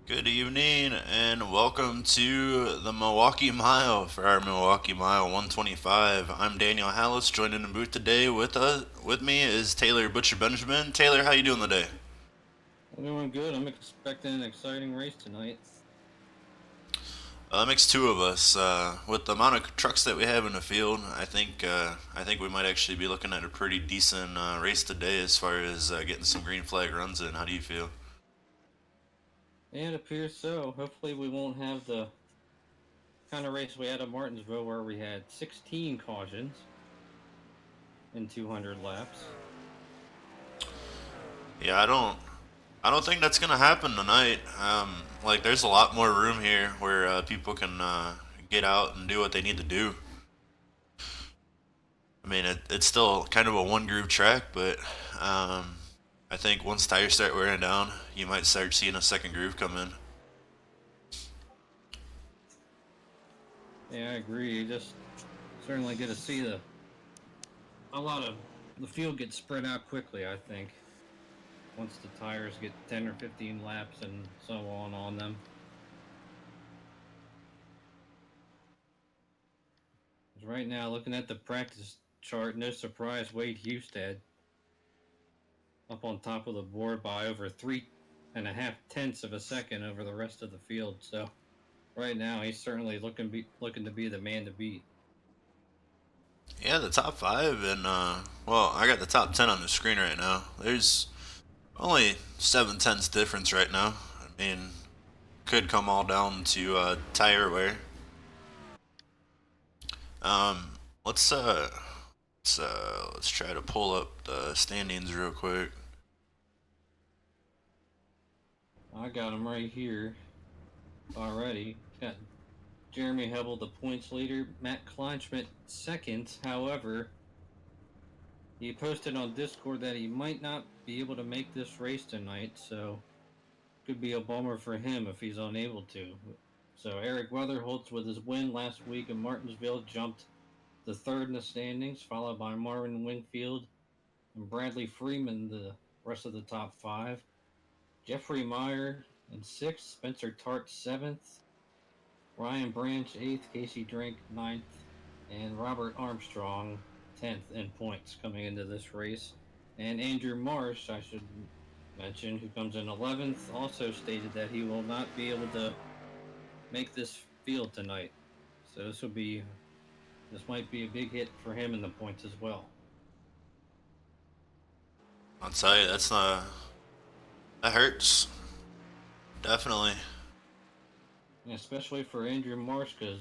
Good evening and welcome to the Milwaukee Mile for our Milwaukee Mile 125. I'm Daniel Hallis, joined in the booth today with me is Taylor Butcher Benjamin. Taylor, how you doing today? I'm doing good. I'm expecting an exciting race tonight. That makes two of us. With the amount of trucks that we have in the field, I think we might actually be looking at a pretty decent race today as far as getting some green flag runs in. How do you feel? And it appears so. Hopefully, we won't have the kind of race we had at Martinsville where we had 16 cautions in 200 laps. Yeah, I don't think that's gonna happen tonight. Like, there's a lot more room here where people can get out and do what they need to do. I mean, it's still kind of a one groove track, but um, I think once tires start wearing down, you might start seeing a second groove come in. Yeah, I agree. You just certainly get to see a lot of the field get spread out quickly. I think once the tires get 10 or 15 laps and so on them. Right now, looking at the practice chart, no surprise, Wade Hustad up on top of the board by over 3.5 tenths of a second over the rest of the field. So right now he's certainly looking to be the man to beat. Yeah, the top five, and well, I got the top 10 on the screen right now. There's only 7 tenths difference right now. I mean, could come all down to tire wear. Um, let's uh, let's try to pull up the standings real quick. I got him right here already. Got Jeremy Hebel the points leader, Matt Kleinschmidt second. However, he posted on Discord that he might not be able to make this race tonight, so could be a bummer for him if he's unable to. So Eric Weatherholtz with his win last week in Martinsville jumped the third in the standings, followed by Marvin Wingfield and Bradley Freeman, the rest of the top five. Jeffrey Meyer in sixth, Spencer Tart seventh, Ryan Branch eighth, Casey Drink ninth, and Robert Armstrong 10th in points coming into this race. And Andrew Marsh, I should mention, who comes in 11th, also stated that he will not be able to make this field tonight. So this might be a big hit for him in the points as well. I'll tell you, that hurts. Definitely. Especially for Andrew Marsh because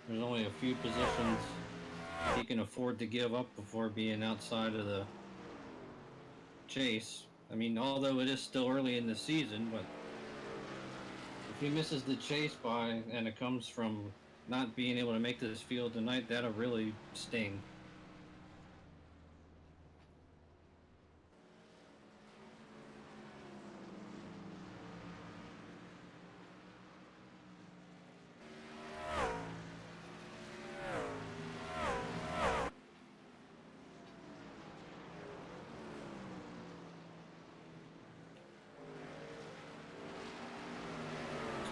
there's only a few positions he can afford to give up before being outside of the chase. I mean, although it is still early in the season, but if he misses the chase by and it comes from not being able to make this field tonight, that'll really sting.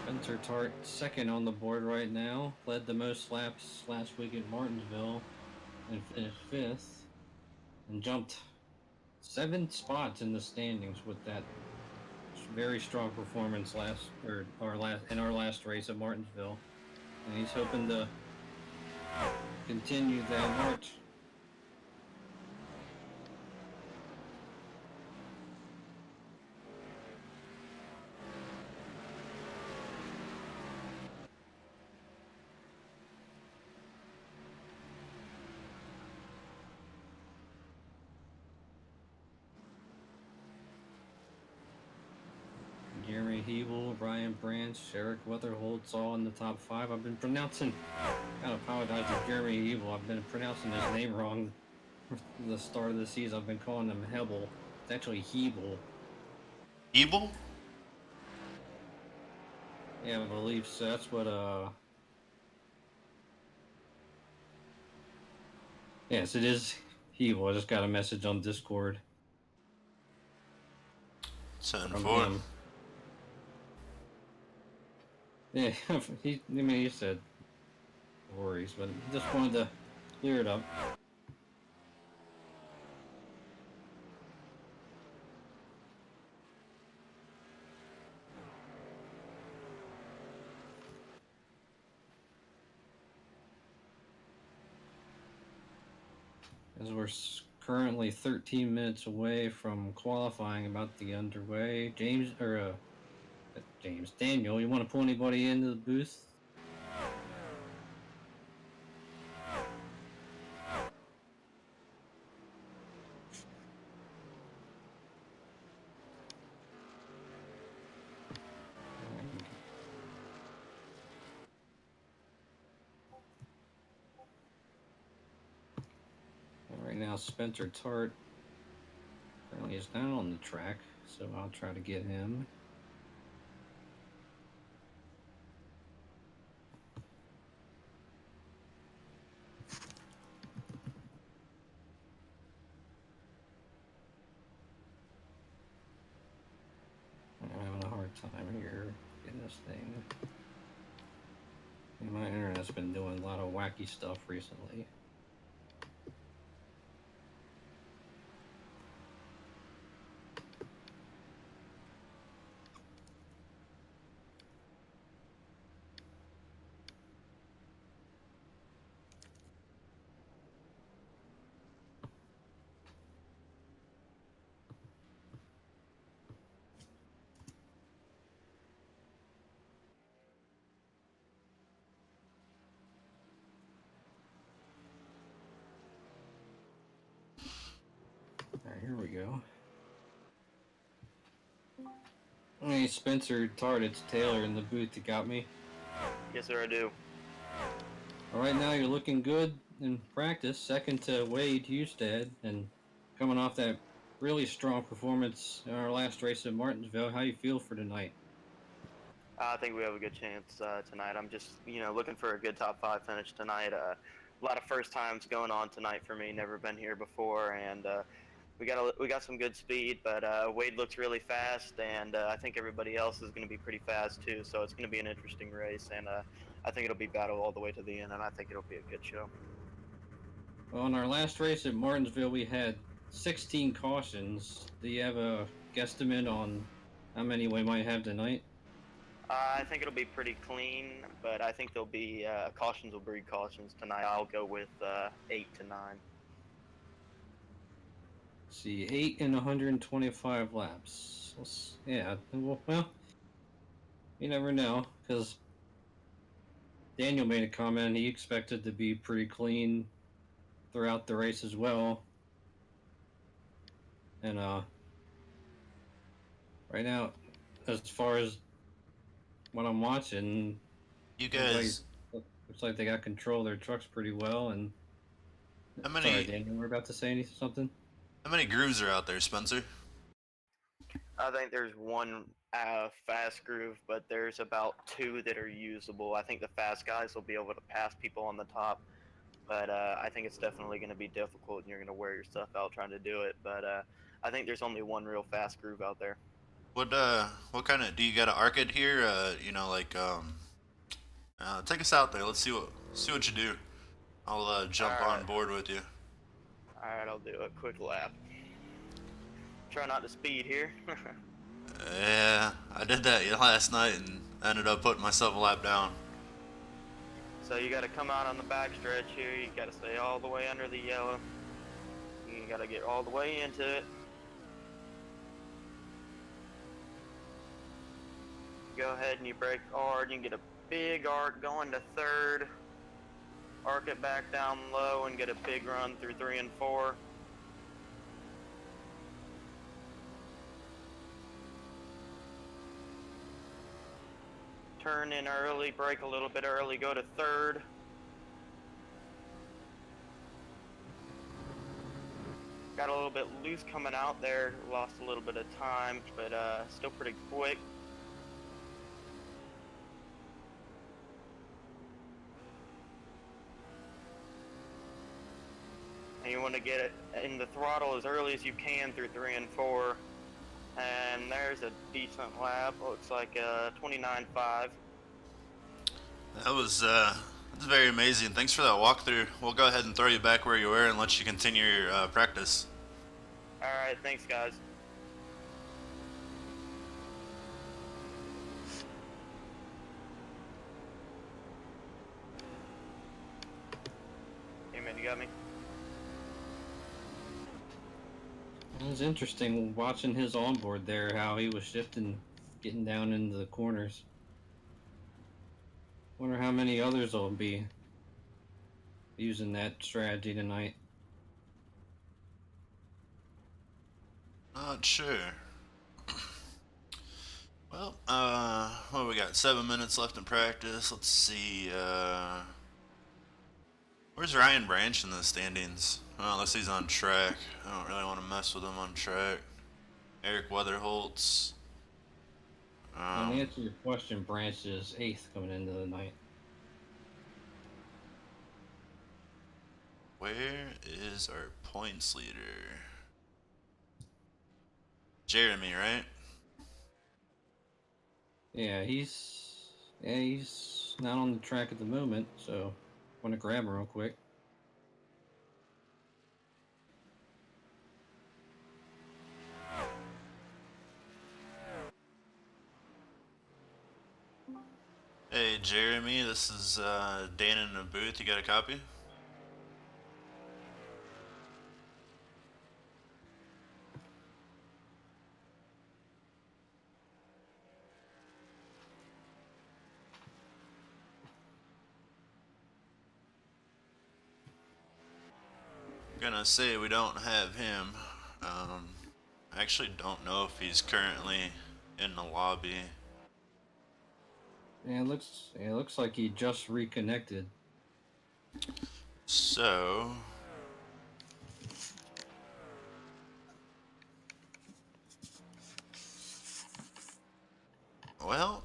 Spencer Tart second on the board right now, led the most laps last week at Martinsville and finished fifth, and jumped 7 spots in the standings with that very strong performance last or our last in our last race at Martinsville, and he's hoping to continue that march. Jeremy Hebel, Ryan Branch, Eric Weatherholtz all in the top five. I've been pronouncing. Gotta apologize to Jeremy Hebel. I've been pronouncing his name wrong from the start of the season. I've been calling him Hebel. It's actually Hebel. Evil? Yeah, I believe so. That's what. Yes, it is Hebel. I just got a message on Discord 10 from 4. him. Yeah, he said worries, but just wanted to clear it up. As we're currently 13 minutes away from qualifying, about to get underway. Daniel, you want to pull anybody into the booth? Right now, Spencer Tart currently is down on the track, so I'll try to get him. I'm having a hard time here getting this thing. My internet's been doing a lot of wacky stuff recently. All right, here we go. Hey, Spencer Tart, it's Taylor in the booth. You got me? Yes, sir, I do. All right, now you're looking good in practice, second to Wade Husted, and coming off that really strong performance in our last race at Martinsville. How you feel for tonight? I think we have a good chance tonight. I'm just, looking for a good top five finish tonight. A lot of first times going on tonight for me. Never been here before, and we got some good speed. But Wade looks really fast, and I think everybody else is going to be pretty fast too. So it's going to be an interesting race, and I think it'll be battle all the way to the end, and I think it'll be a good show. Well, in our last race at Martinsville, we had 16 cautions. Do you have a guesstimate on how many we might have tonight? I think it'll be pretty clean, but I think there'll be cautions will breed cautions tonight. I'll go with 8 to 9. Let's see, 8 in 125 laps. Yeah, well, you never know, because Daniel made a comment. He expected to be pretty clean throughout the race as well. And right now, as far as what I'm watching, You everybody guys, looks like they got control of their trucks pretty well. And how sorry, many Daniel, we're about to say something. how many grooves are out there, Spencer? I think there's one fast groove, but there's about two that are usable. I think the fast guys will be able to pass people on the top, but I think it's definitely going to be difficult, and you're going to wear your stuff out trying to do it. But I think there's only one real fast groove out there. What kind of do you got to arc it here? Take us out there. Let's see what you do. I'll All jump on right, board with you. all right, I'll do a quick lap. Try not to speed here. Yeah, I did that last night and ended up putting myself a lap down. So you got to come out on the back stretch here. You got to stay all the way under the yellow. You got to get all the way into it. Go ahead and you brake hard. You can get a big arc going to third. Arc it back down low and get a big run through 3 and 4. Turn in early, brake a little bit early, go to third. Got a little bit loose coming out there, lost a little bit of time, but still pretty quick. And you want to get it in the throttle as early as you can through 3 and 4. And there's a decent lap, looks like 29.5. That's very amazing. Thanks for that walkthrough. We'll go ahead and throw you back where you were and let you continue your practice. All right, thanks, guys. Hey, man, you got me? It was interesting watching his onboard there, how he was shifting, getting down into the corners. Wonder how many others will be using that strategy tonight. Not sure. Well, what we got? 7 minutes left in practice. Let's see. Where's Ryan Branch in the standings? Well, unless he's on track. I don't really want to mess with him on track. Eric Weatherholtz. And to answer your question, Branch is 8th coming into the night. Where is our points leader? Jeremy, right? Yeah, he's not on the track at the moment, so want to grab him real quick. Hey, Jeremy, this is Dan in the booth. You got a copy? Gonna say we don't have him. I actually don't know if he's currently in the lobby. Yeah, it looks like he just reconnected. So, well,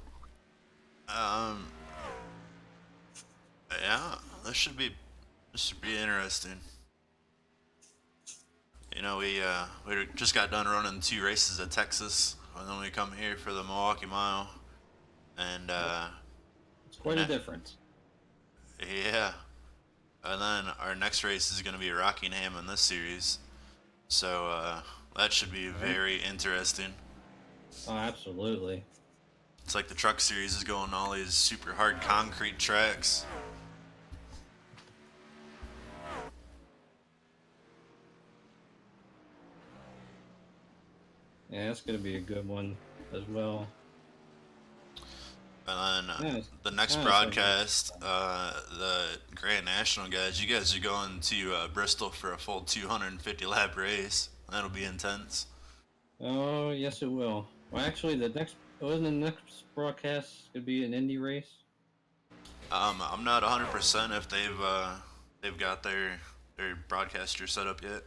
yeah, this should be interesting. You know, we just got done running 2 races at Texas, and then we come here for the Milwaukee Mile, and It's quite a difference. yeah, and then our next race is gonna be Rockingham in this series, so that should be very interesting. Oh, absolutely. It's like the truck series is going all these super hard concrete tracks. Yeah, it's gonna be a good one as well. And then Yeah, the next broadcast, the Grand National guys, you guys are going to Bristol for a full 250 lap race. That'll be intense. Oh, yes, it will. Well, actually, wasn't the next broadcast could be an Indy race. I'm not 100% if they've got their broadcaster set up yet.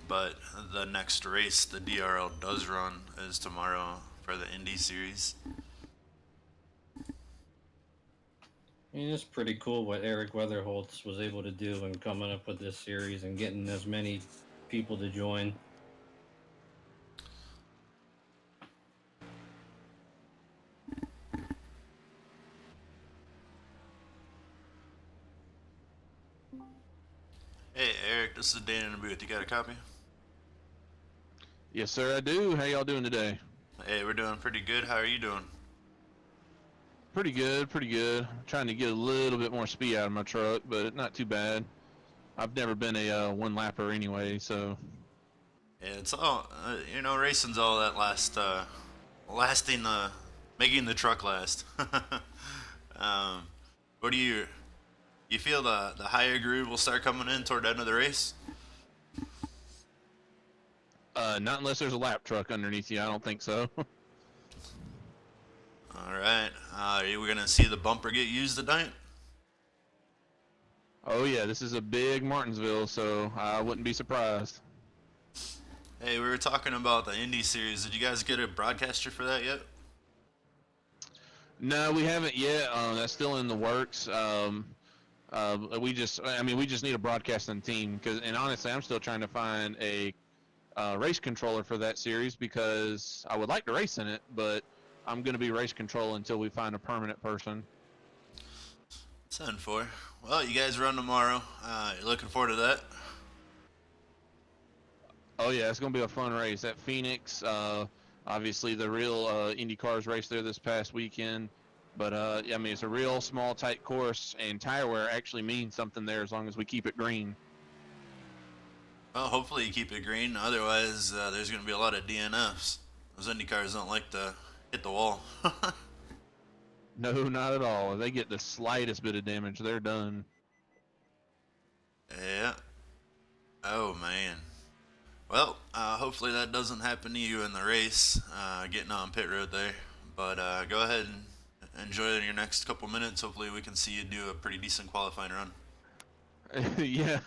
But the next race the DRL does run is tomorrow for the Indy series. I mean, it's pretty cool what Eric Weatherholtz was able to do in coming up with this series and getting as many people to join. Hey Eric, this is Dan in the booth. You got a copy? Yes, sir, I do. How y'all doing today? Hey, we're doing pretty good. How are you doing? Pretty good, pretty good. Trying to get a little bit more speed out of my truck, but not too bad. I've never been a one-lapper anyway, so... Yeah, it's all racing's all that lasting making the truck last. What do you feel the higher groove will start coming in toward the end of the race? Not unless there's a lap truck underneath you. I don't think so. All right. Are we gonna see the bumper get used tonight? Oh yeah, this is a big Martinsville, so I wouldn't be surprised. Hey, we were talking about the Indy series. Did you guys get a broadcaster for that yet? No, we haven't yet. That's still in the works. We just need a broadcasting team, and honestly, I'm still trying to find a race controller for that series because I would like to race in it, but I'm going to be race control until we find a permanent person. 10-4. Well, you guys run tomorrow. You looking forward to that? Oh yeah, it's going to be a fun race at Phoenix. Obviously, the real Indy cars race there this past weekend. But I mean, it's a real small, tight course, and tire wear actually means something there as long as we keep it green. Well, hopefully you keep it green. Otherwise, there's going to be a lot of DNFs. Those Indy cars don't like to hit the wall. No, not at all. If they get the slightest bit of damage, they're done. Yeah. Oh, man. Well, hopefully that doesn't happen to you in the race, getting on pit road there. But go ahead and enjoy your next couple minutes. Hopefully we can see you do a pretty decent qualifying run. Yeah,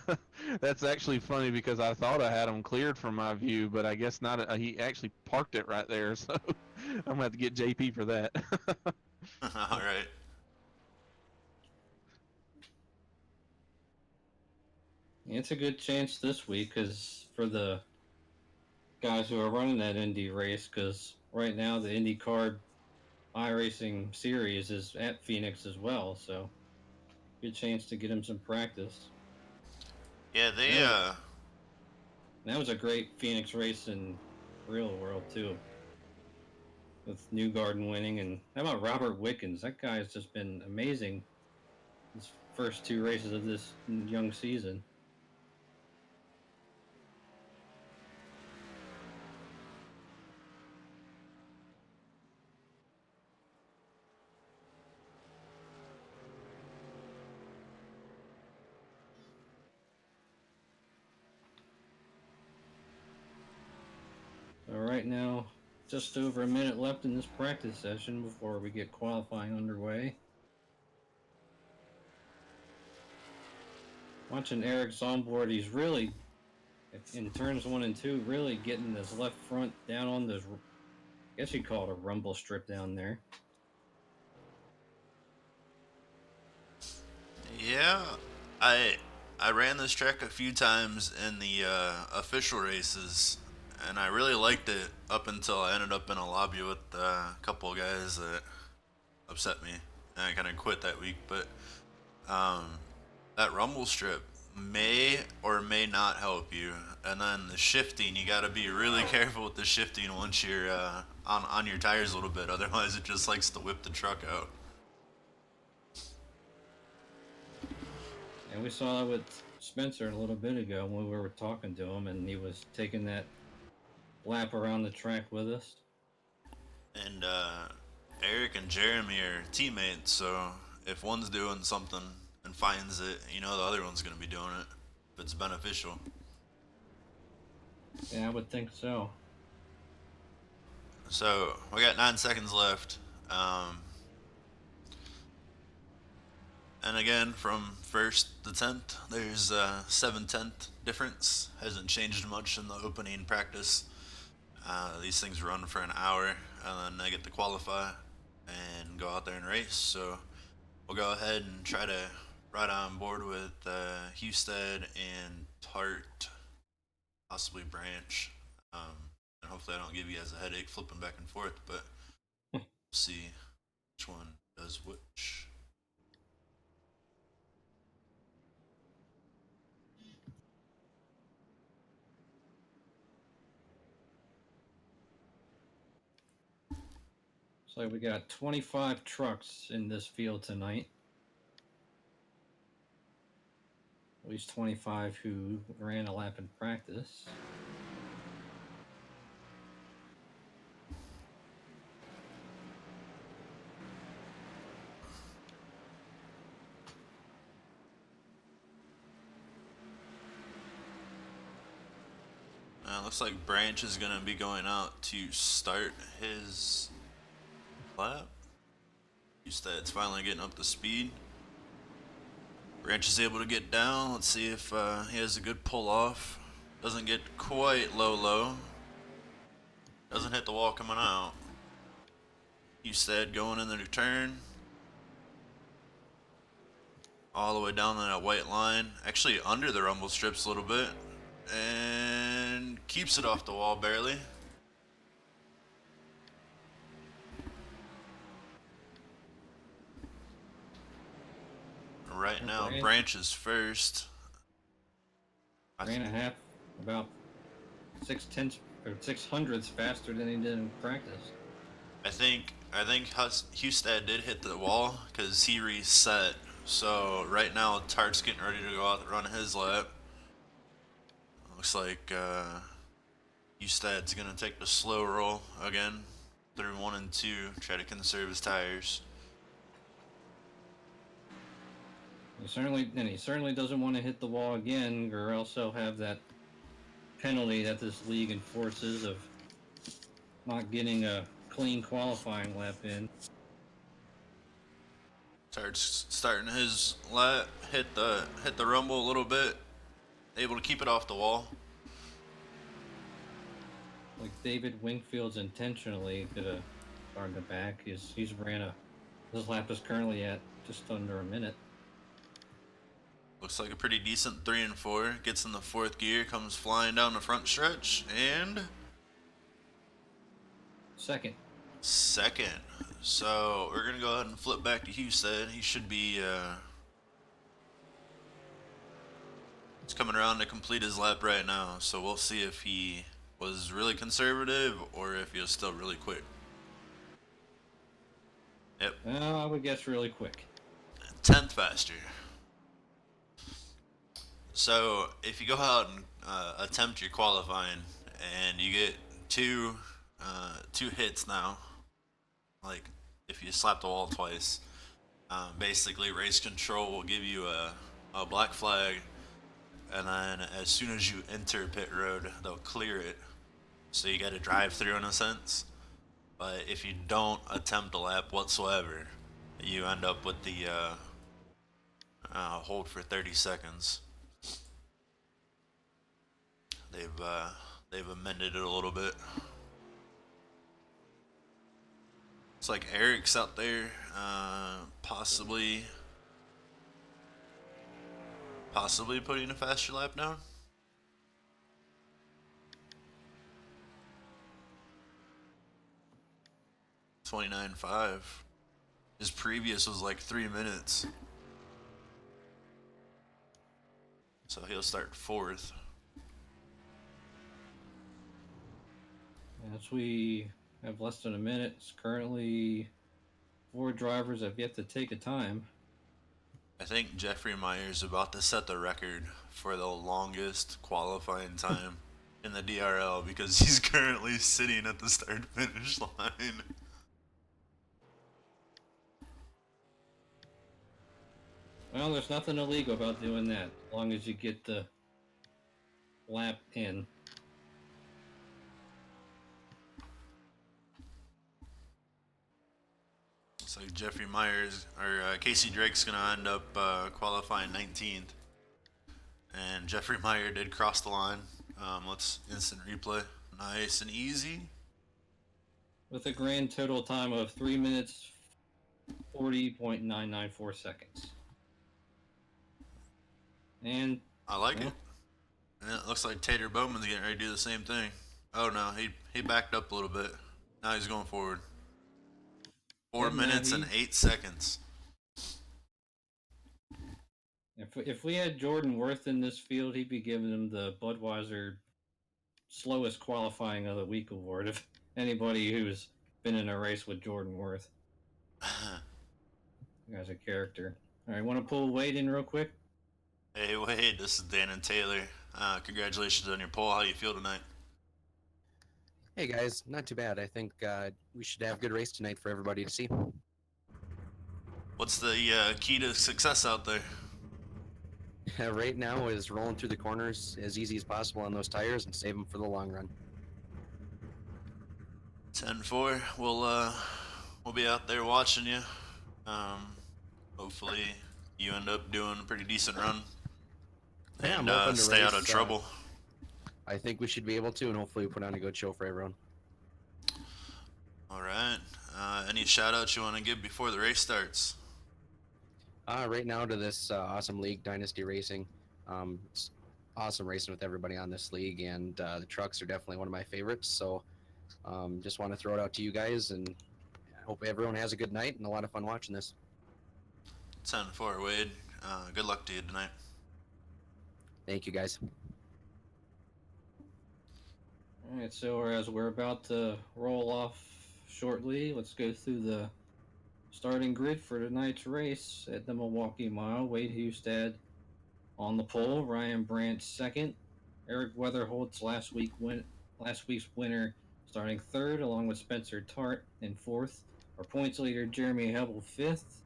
that's actually funny because I thought I had him cleared from my view, but I guess not. He actually parked it right there, so I'm going to have to get JP for that. All right. It's a good chance this week because for the guys who are running that Indy race, because right now the IndyCar iRacing series is at Phoenix as well, so good chance to get him some practice. Yeah, That was a great Phoenix race in real world too, with Newgarden winning. And how about Robert Wickens? That guy has just been amazing his first two races of this young season. So right now, just over a minute left in this practice session before we get qualifying underway. Watching Eric's onboard, he's really, in turns 1 and 2, really getting his left front down on this, I guess you'd call it a rumble strip down there. Yeah, I ran this track a few times in the official races, and I really liked it up until I ended up in a lobby with a couple of guys that upset me, and I kind of quit that week. But that rumble strip may or may not help you, and then the shifting, you got to be really careful with the shifting once you're on your tires a little bit. Otherwise, it just likes to whip the truck out. And we saw that with Spencer a little bit ago when we were talking to him, and he was taking that lap around the track with us. And Eric and Jeremy are teammates, so if one's doing something and finds it, you know the other one's going to be doing it if it's beneficial. Yeah, I would think so. So we got 9 seconds left. And again, from first to 10th, there's a 7/10 difference. Hasn't changed much in the opening practice. These things run for an hour, and then they get to qualify and go out there and race. So we'll go ahead and try to ride on board with Husted and Tart, possibly Branch. And hopefully I don't give you guys a headache flipping back and forth, but we'll see which one does which. So we got 25 trucks in this field tonight. At least 25 who ran a lap in practice. Looks like Branch is going to be going out to start his lap. Husted's finally getting up to speed. Branch is able to get down. Let's see if he has a good pull off. Doesn't get quite low. Doesn't hit the wall coming out. Husted going in the turn. All the way down to that white line. Actually under the rumble strips a little bit. And keeps it off the wall barely. right now, Branch is first. Ran a half, about 6/10 or 6/100ths faster than he did in practice. I think Hustad did hit the wall because he reset. So right now, Tart's getting ready to go out and run his lap. Looks like Hustad's gonna take the slow roll again through 1 and 2, try to conserve his tires. He certainly doesn't want to hit the wall again, or else he'll have that penalty that this league enforces of not getting a clean qualifying lap in. Tart's starting his lap, hit the rumble a little bit, able to keep it off the wall. Like David Wingfield's intentionally could have started the back. His lap is currently at just under a minute. Looks like a pretty decent 3 and 4. Gets in the 4th gear, comes flying down the front stretch, and Second. So we're gonna go ahead and flip back to Houston. He should be he's coming around to complete his lap right now. So we'll see if he was really conservative or if he was still really quick. Yep. Well, I would guess really quick. 10th faster. So if you go out and attempt your qualifying and you get two hits now, like if you slap the wall twice, basically race control will give you a black flag, and then as soon as you enter pit road, they'll clear it. So you got to drive through in a sense. But if you don't attempt a lap whatsoever, you end up with the hold for 30 seconds. They've amended it a little bit. It's like Eric's out there, possibly putting a faster lap down. $29.5. His previous was like 3 minutes. So he'll start 4th. As we have less than a minute, currently 4 drivers have yet to take a time. I think Jeffrey Meyer's about to set the record for the longest qualifying time in the DRL because he's currently sitting at the start-finish line. Well, there's nothing illegal about doing that, as long as you get the lap in. So Jeffrey Myers or Casey Drake's gonna end up qualifying 19th, and Jeffrey Meyer did cross the line. Let's instant replay, nice and easy, with a grand total time of 3 minutes 40.994 seconds. And I like it. And it looks like Tater Bowman's getting ready to do the same thing. Oh no, he backed up a little bit. Now he's going forward. 4 minutes and 8 seconds. If we had Jordan Worth in this field, he'd be giving him the Budweiser slowest qualifying of the week award. If anybody who's been in a race with Jordan Worth, the guy's a character. All right, want to pull Wade in real quick? Hey Wade, this is Dan and Taylor. Congratulations on your pole. How do you feel tonight? Hey guys, not too bad. I think we should have a good race tonight for everybody to see. What's the key to success out there? Right now is rolling through the corners as easy as possible on those tires and save them for the long run. 10-4. We'll be out there watching you. Hopefully you end up doing a pretty decent run and stay out of trouble. I think we should be able to, and hopefully we put on a good show for everyone. All right. Any shout-outs you want to give before the race starts? Right now to this awesome league, Dynasty Racing. It's awesome racing with everybody on this league, and the trucks are definitely one of my favorites. So just want to throw it out to you guys, and I hope everyone has a good night and a lot of fun watching this. 10-4, Wade. Good luck to you tonight. Thank you, guys. All right, so as we're about to roll off shortly, let's go through the starting grid for tonight's race at the Milwaukee Mile. Wade Hustad on the pole, Ryan Brandt second, Eric Weatherholtz last week's winner starting third, along with Spencer Tart in fourth. Our points leader Jeremy Hebel fifth,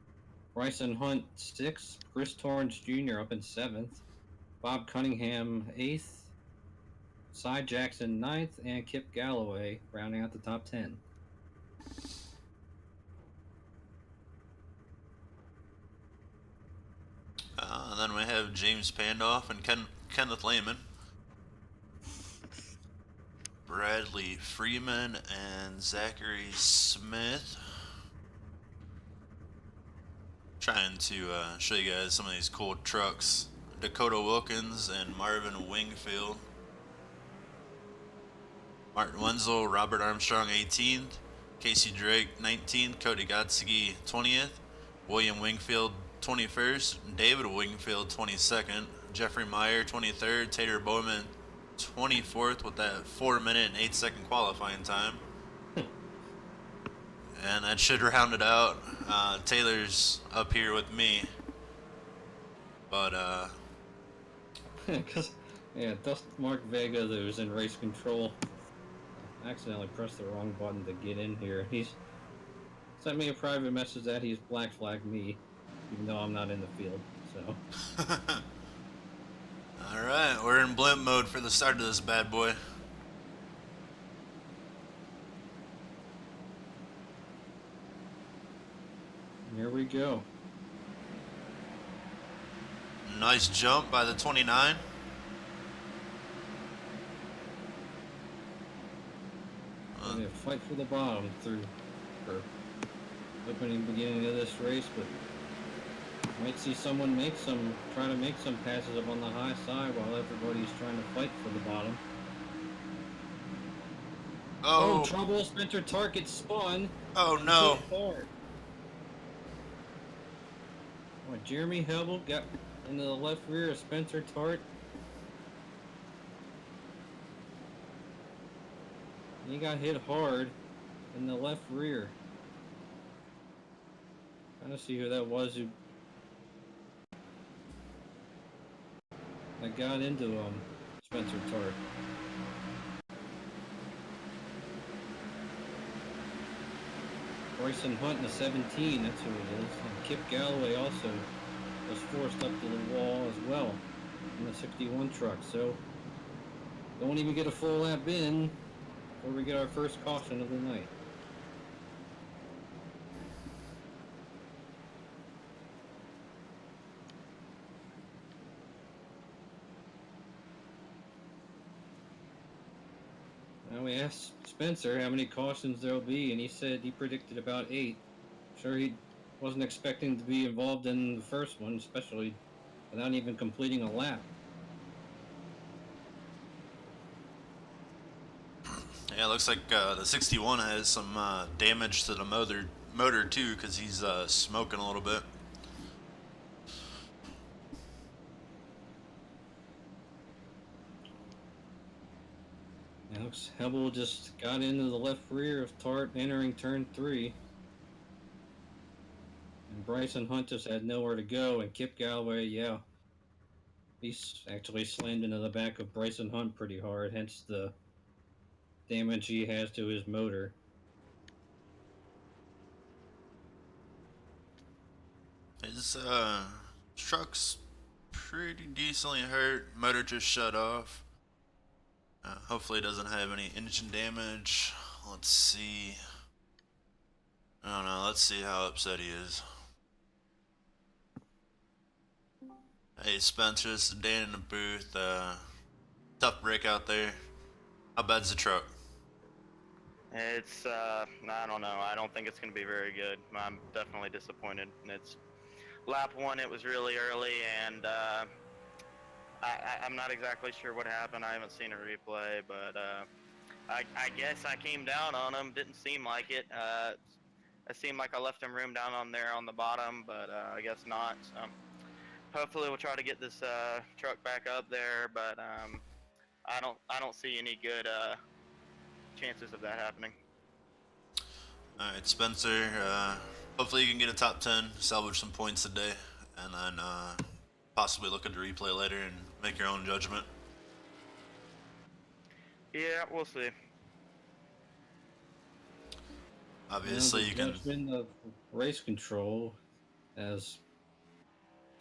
Bryson Hunt sixth, Chris Torrance Jr. up in seventh, Bob Cunningham eighth, Cy Jackson ninth, and Kip Galloway rounding out the top 10. And then we have James Pandoff and Kenneth Lehman, Bradley Freeman, and Zachary Smith. Trying to show you guys some of these cool trucks. Dakota Wilkins and Marvin Wingfield. Martin Wenzel, Robert Armstrong 18th, Casey Drake 19th, Cody Godsky 20th, William Wingfield 21st, David Wingfield 22nd, Jeffrey Meyer 23rd, Tater Bowman 24th with that 4-minute and 8-second qualifying time. And that should round it out. Taylor's up here with me. But, Because, yeah, Dust Mark Vega, who's in race control, accidentally pressed the wrong button to get in here. He's sent me a private message that he's black flagged me, even though I'm not in the field. So. Alright, we're in blimp mode for the start of this bad boy. Here we go. Nice jump by the 29. Gonna fight for the bottom for beginning of this race, but might see someone try to make some passes up on the high side while everybody's trying to fight for the bottom. Oh, Trouble! Spencer Tart gets spun. Oh no. Jeremy Hebel got into the left rear of Spencer Tart. He got hit hard in the left rear. Trying to see who that was who that got into Spencer Tart. Bryson Hunt in the 17, that's who it is. And Kip Galloway also was forced up to the wall as well in the 61 truck. So don't even get a full lap in before we get our first caution of the night. Now we asked Spencer how many cautions there'll be, and he said he predicted about 8. Sure, he wasn't expecting to be involved in the first one, especially without even completing a lap. Yeah, it looks like the 61 has some damage to the motor too, because he's smoking a little bit. Alex Hebel just got into the left rear of Tart entering turn 3. And Bryson Hunt just had nowhere to go, and Kip Galloway, he's actually slammed into the back of Bryson Hunt pretty hard, hence the damage he has to his motor. His truck's pretty decently hurt. Motor just shut off. Hopefully it doesn't have any engine damage. Let's see. I don't know. Let's see how upset he is. Hey Spencer, this is Dan in the booth. Tough break out there. How bad's the truck? It's, I don't know. I don't think it's going to be very good. I'm definitely disappointed. It's lap 1, it was really early, and I'm not exactly sure what happened. I haven't seen a replay, but I guess I came down on him. Didn't seem like it. It seemed like I left him room down on there on the bottom, but I guess not. So hopefully we'll try to get this truck back up there, but I don't see any good chances of that happening. All right, Spencer. Hopefully you can get a top 10, salvage some points today, and then possibly look at the replay later and make your own judgment. Yeah, we'll see. Obviously, you can. Judgment of race control, as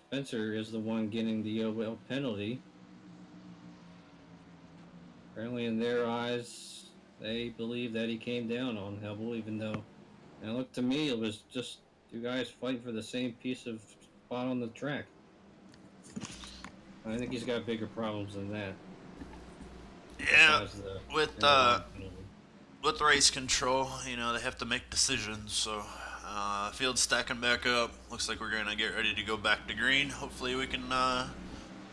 Spencer is the one getting the OL penalty. Apparently, in their eyes, they believe that he came down on Hebel, even though, and it looked to me, it was just two guys fighting for the same piece of spot on the track. I think he's got bigger problems than that. Yeah, besides the with with race control, you know, they have to make decisions. So, field stacking back up. Looks like we're gonna get ready to go back to green. Hopefully, we can.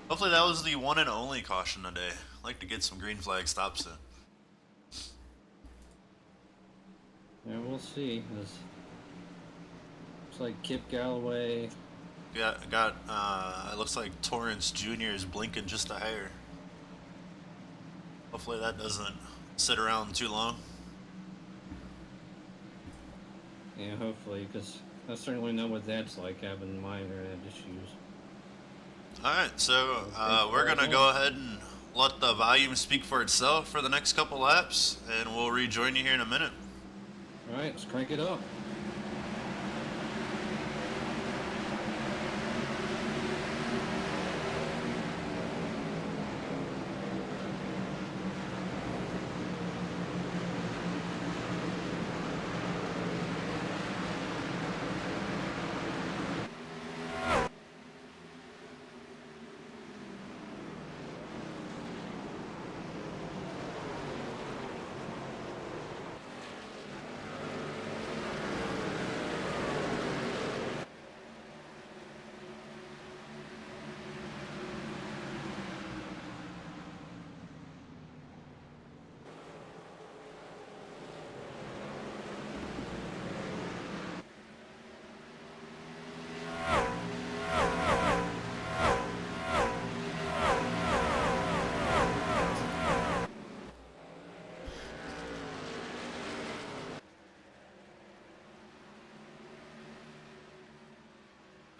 Hopefully, that was the one and only caution today. I'd like to get some green flag stops in. Yeah, we'll see. Looks like Kip Galloway. Got. It looks like Torrance Jr. is blinking just a hair. Hopefully, that doesn't sit around too long. Yeah, hopefully, because I certainly know what that's like, having minor issues. Alright, so we're going to go ahead and let the volume speak for itself for the next couple laps, and we'll rejoin you here in a minute. Alright, let's crank it up.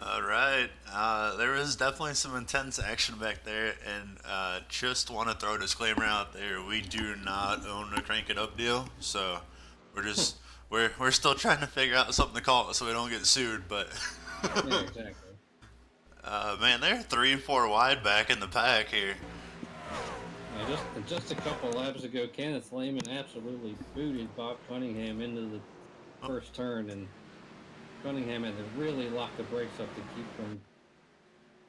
Alright, there was definitely some intense action back there, and just want to throw a disclaimer out there, we do not own the Crank It Up deal, so we're just, we're still trying to figure out something to call it so we don't get sued, but... Yeah, exactly. Man, they're 3 and 4 wide back in the pack here. Yeah, just a couple laps ago, Kenneth Lehman absolutely booted Bob Cunningham into the first turn, and Cunningham had to really lock the brakes up to keep from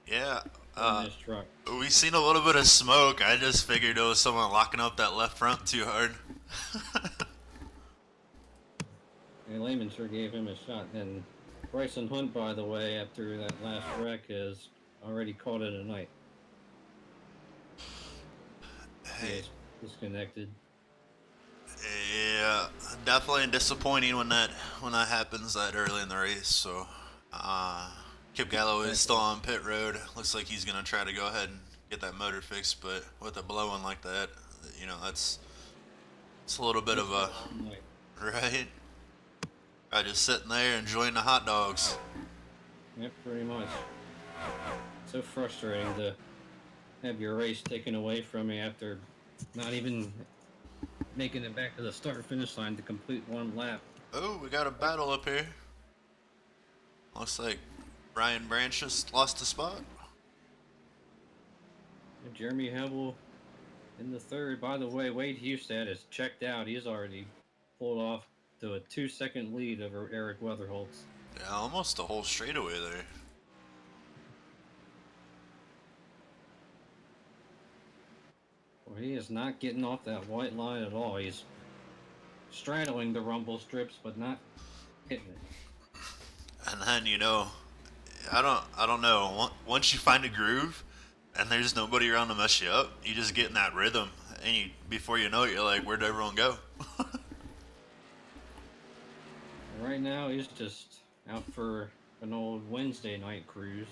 Yeah, this truck. we seen a little bit of smoke. I just figured it was someone locking up that left front too hard. And Lehman sure gave him a shot. And Bryson Hunt, by the way, after that last wreck, has already called it a night. He Hey, is disconnected. yeah, definitely disappointing when that happens that early in the race. So, Kip Galloway is still on pit road. Looks like he's gonna try to go ahead and get that motor fixed, but with a blowing like that, you know, it's a little bit of a right. I just sitting there enjoying the hot dogs. Yep, pretty much. So frustrating to have your race taken away from you after not even making it back to the start-finish line to complete one lap. Oh, we got a battle up here. Looks like Ryan Branch just lost a spot. And Jeremy Hebel in the third. By the way, Wade Hustad is checked out. He's already pulled off to a 2-second lead over Eric Weatherholtz. Yeah, almost the whole straightaway there. Well, he is not getting off that white line at all. He's straddling the rumble strips, but not hitting it. And then, you know, I don't know. Once you find a groove and there's nobody around to mess you up, you just get in that rhythm, and before you know it, you're like, where'd everyone go? Right now, he's just out for an old Wednesday night cruise.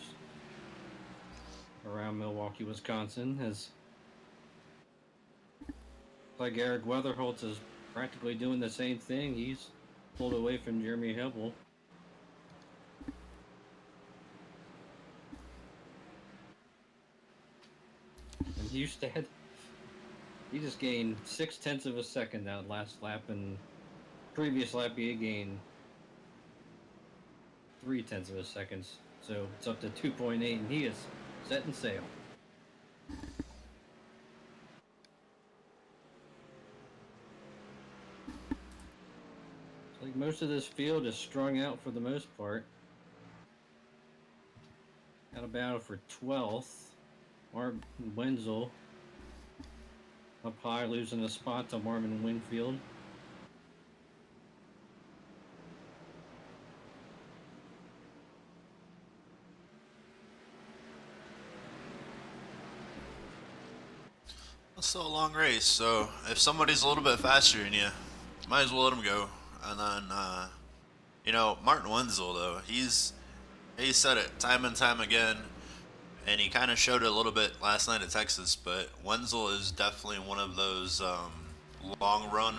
around Milwaukee, Wisconsin, as like Eric Weatherholtz is practically doing the same thing. He's pulled away from Jeremy Hebel. And Hustad, he just gained 0.6 of a second that last lap, and previous lap he had gained 0.3 of a second. So it's up to 2.8, and he is setting sail. Like most of this field is strung out for the most part. Got a battle for 12th. Marvin Wenzel up high, losing a spot to Marvin Wingfield. It's still a long race, so if somebody's a little bit faster than you, might as well let him go. And then, Martin Wenzel though, he said it time and time again, and he kind of showed it a little bit last night at Texas. But Wenzel is definitely one of those long run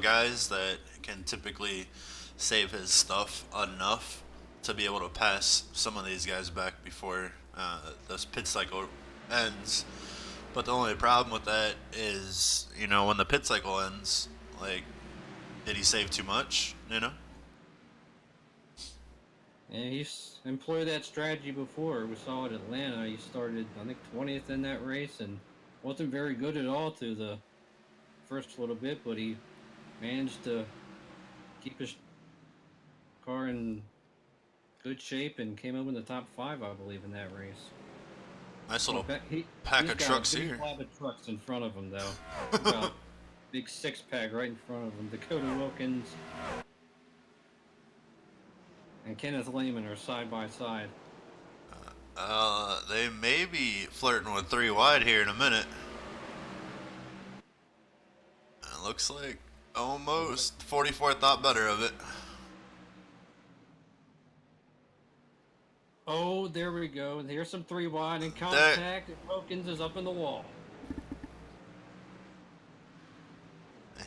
guys that can typically save his stuff enough to be able to pass some of these guys back before this pit cycle ends. But the only problem with that is, when the pit cycle ends, like, did he save too much, And he's employed that strategy before. We saw it at Atlanta. He started, I think, 20th in that race and wasn't very good at all through the first little bit, but he managed to keep his car in good shape and came up in the top 5, I believe, in that race. Nice little pack he's of got trucks a big here. Slab of trucks in front of him, though. Got a big 6-pack right in front of him. Dakota Wilkins and Kenneth Lehman are side by side. They may be flirting with 3 wide here in a minute. It looks like almost 44 thought better of it. Oh, there we go. Here's some 3 wide in contact. And Wilkins is up in the wall.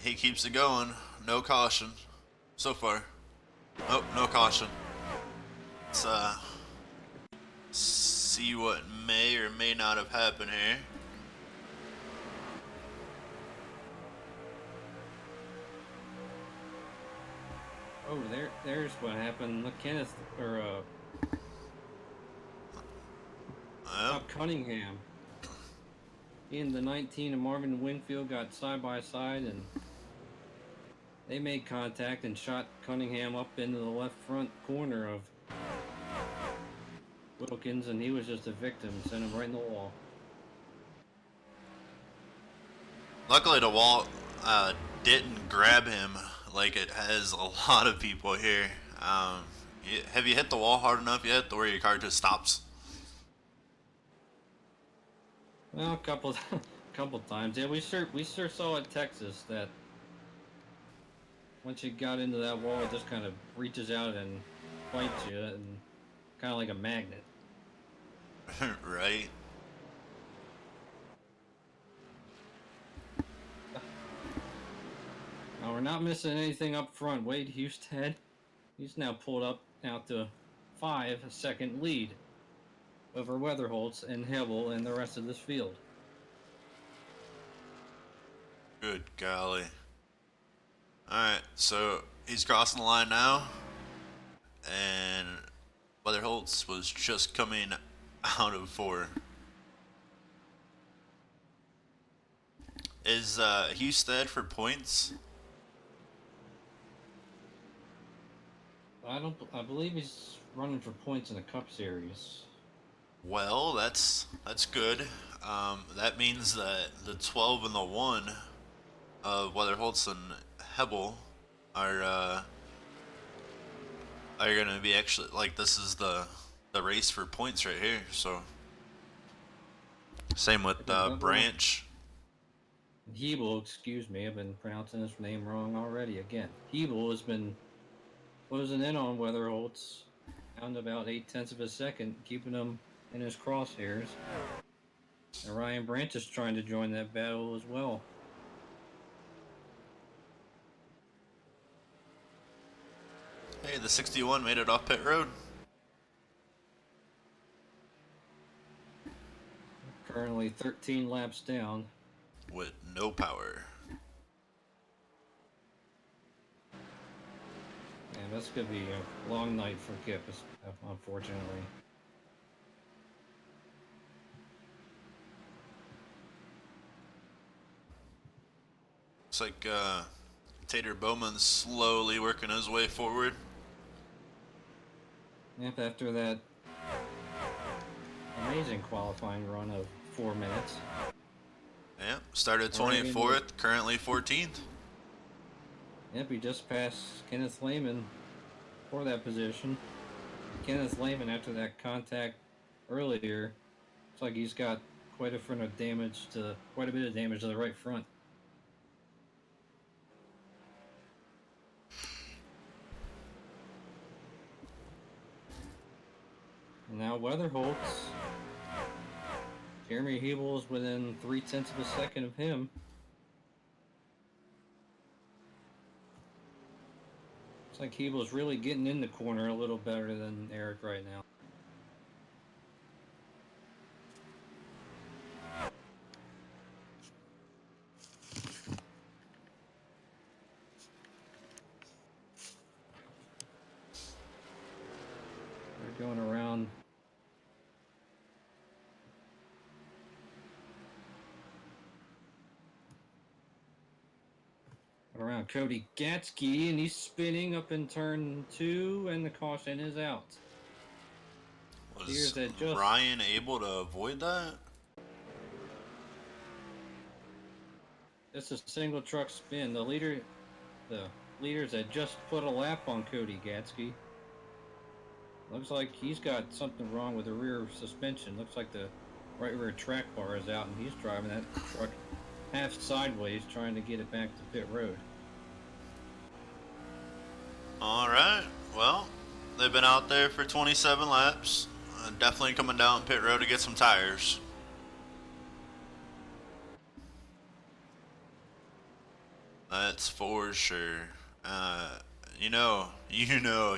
He keeps it going. No caution so far. Nope, no caution. Let's see what may or may not have happened here. Oh, there's what happened. Look, Kenneth Cunningham. He and the 19 and Marvin Wingfield got side by side, and they made contact and shot Cunningham up into the left front corner of Wilkins, and he was just a victim, sent him right in the wall. Luckily, the wall didn't grab him like it has a lot of people here. Have you hit the wall hard enough yet to where your car just stops? Well, a couple times. Yeah, we sure saw at Texas that once you got into that wall, it just kind of reaches out and bites you, and kind of like a magnet. Right. Now we're not missing anything up front. Wade Hustad, he's now pulled up out to 5-second lead over Weatherholtz and Hebel and the rest of this field. Good golly. Alright, so he's crossing the line now. And Weatherholtz was just coming out of 4. Is Hustad for points? I believe he's running for points in the Cup Series. Well, that's good. That means that the 12 and the 1 of Weatherholtz and Hebel are going to be actually, like, this is the race for points right here. So same with Branch. Hebel, excuse me, I've been pronouncing his name wrong already again. Hebel has been closing in on Weatherholtz down to about 0.8 of a second, keeping him in his crosshairs. And Ryan Branch is trying to join that battle as well. Hey, the 61 made it off pit road. Currently 13 laps down. With no power. And that's going to be a long night for Kip, unfortunately. Looks like Tater Bowman's slowly working his way forward. Yep, after that amazing qualifying run of 4 minutes. Yep, started Right 24th, currently 14th. Yep, he just passed Kenneth Lehman for that position. Kenneth Lehman, after that contact earlier, looks like he's got quite a bit of damage to the right front. And now Weatherholtz. Jeremy Hebel is within 0.3 of a second of him. Looks like Hebel's really getting in the corner a little better than Eric right now. They're going around. Around Cody Gatsky, and he's spinning up in turn 2, and the caution is out. Was Ryan able to avoid that? It's a single truck spin. The leaders had just put a lap on Cody Gatsky. Looks like he's got something wrong with the rear suspension. Looks like the right rear track bar is out, and he's driving that truck half sideways, trying to get it back to pit road. All right. Well, they've been out there for 27 laps. Definitely coming down pit road to get some tires. That's for sure.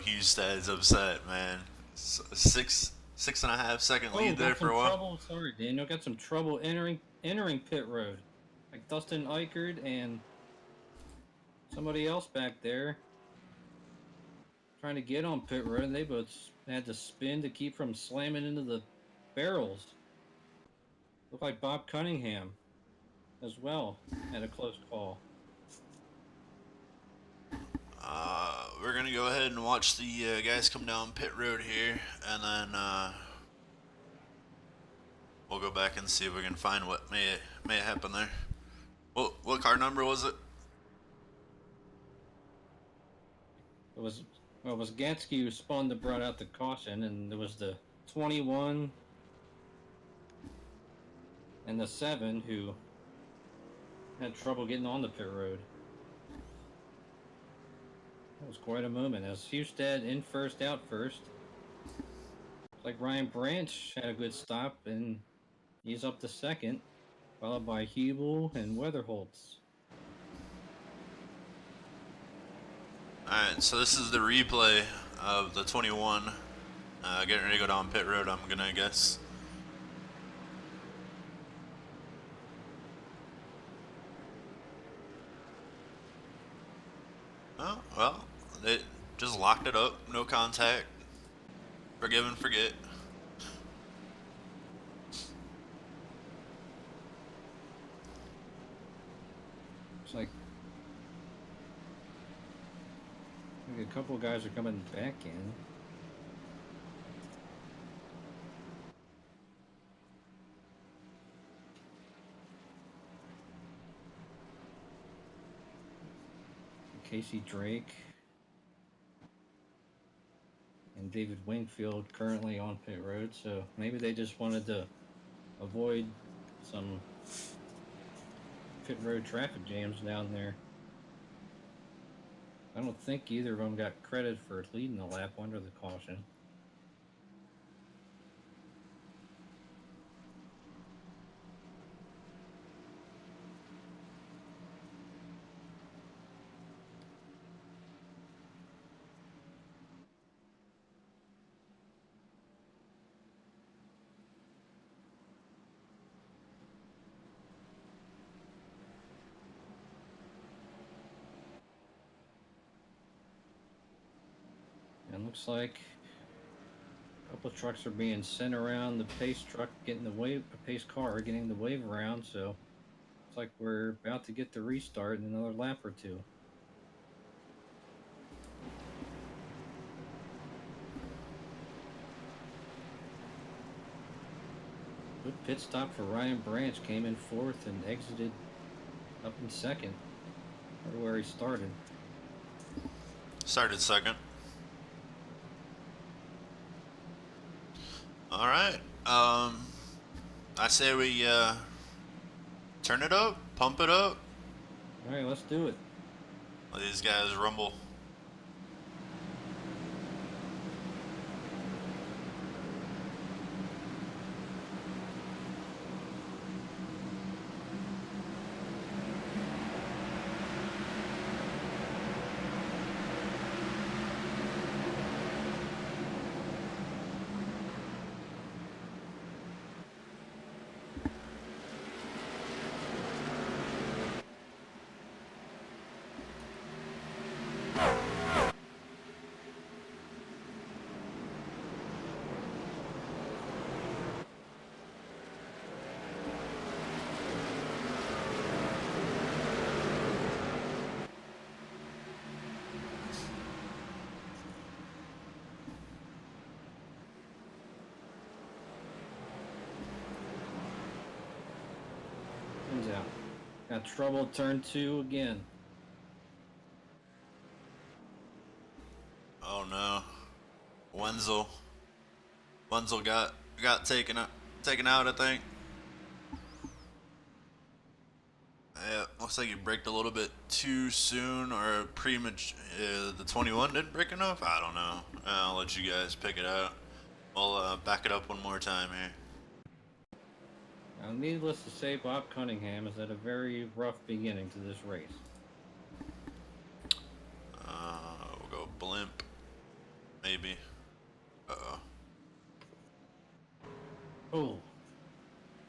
Hustad's upset, man. 6.5 second lead there for a while. Sorry, Daniel. Got some trouble entering pit road. Like Dustin Eichert and somebody else back there trying to get on pit road. They both had to spin to keep from slamming into the barrels. Looked like Bob Cunningham as well had a close call. We're gonna go ahead and watch the guys come down pit road here, and then we'll go back and see if we can find what may happen there. What car number was it? It was Gatsky who spun that brought out the caution, and there was the 21 and the 7 who had trouble getting on the pit road. That was quite a moment as Hustad in first, out first. Looks like Ryan Branch had a good stop, and he's up to second, followed by Hebel and Weatherholtz. Alright, so this is the replay of the 21 getting ready to go down pit road, I'm gonna guess. Oh, well, they just locked it up, no contact. Forgive and forget. Looks like a couple of guys are coming back in. Casey Drake and David Wingfield currently on pit road, so maybe they just wanted to avoid some pit road traffic jams down there. I don't think either of them got credit for leading the lap under the caution. Looks like a couple of trucks are being sent around the pace truck, getting the wave, a pace car getting the wave around. So it's like we're about to get the restart in another lap or two. Good pit stop for Ryan Branch. Came in fourth and exited up in second, or where he started. Started second. All right. I say we turn it up, pump it up. All right, let's do it. Let these guys rumble. Comes out. Got trouble at turn 2 again. Oh no. Wenzel got taken out, I think. Yeah, looks like he braked a little bit too soon or premature. The 21 didn't brake enough? I don't know. I'll let you guys pick it out. I'll back it up one more time here. Now, needless to say, Bob Cunningham is at a very rough beginning to this race. We'll go blimp. Maybe. Uh-oh. Oh,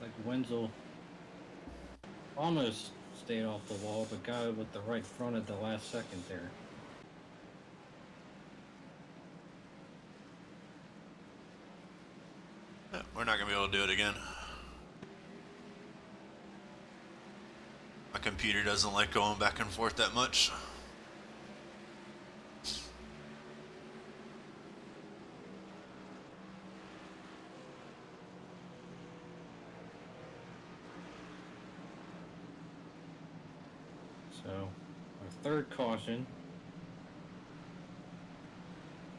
like Wenzel almost stayed off the wall, but got it with the right front at the last second there. Yeah, we're not going to be able to do it again. My computer doesn't like going back and forth that much. So, our third caution.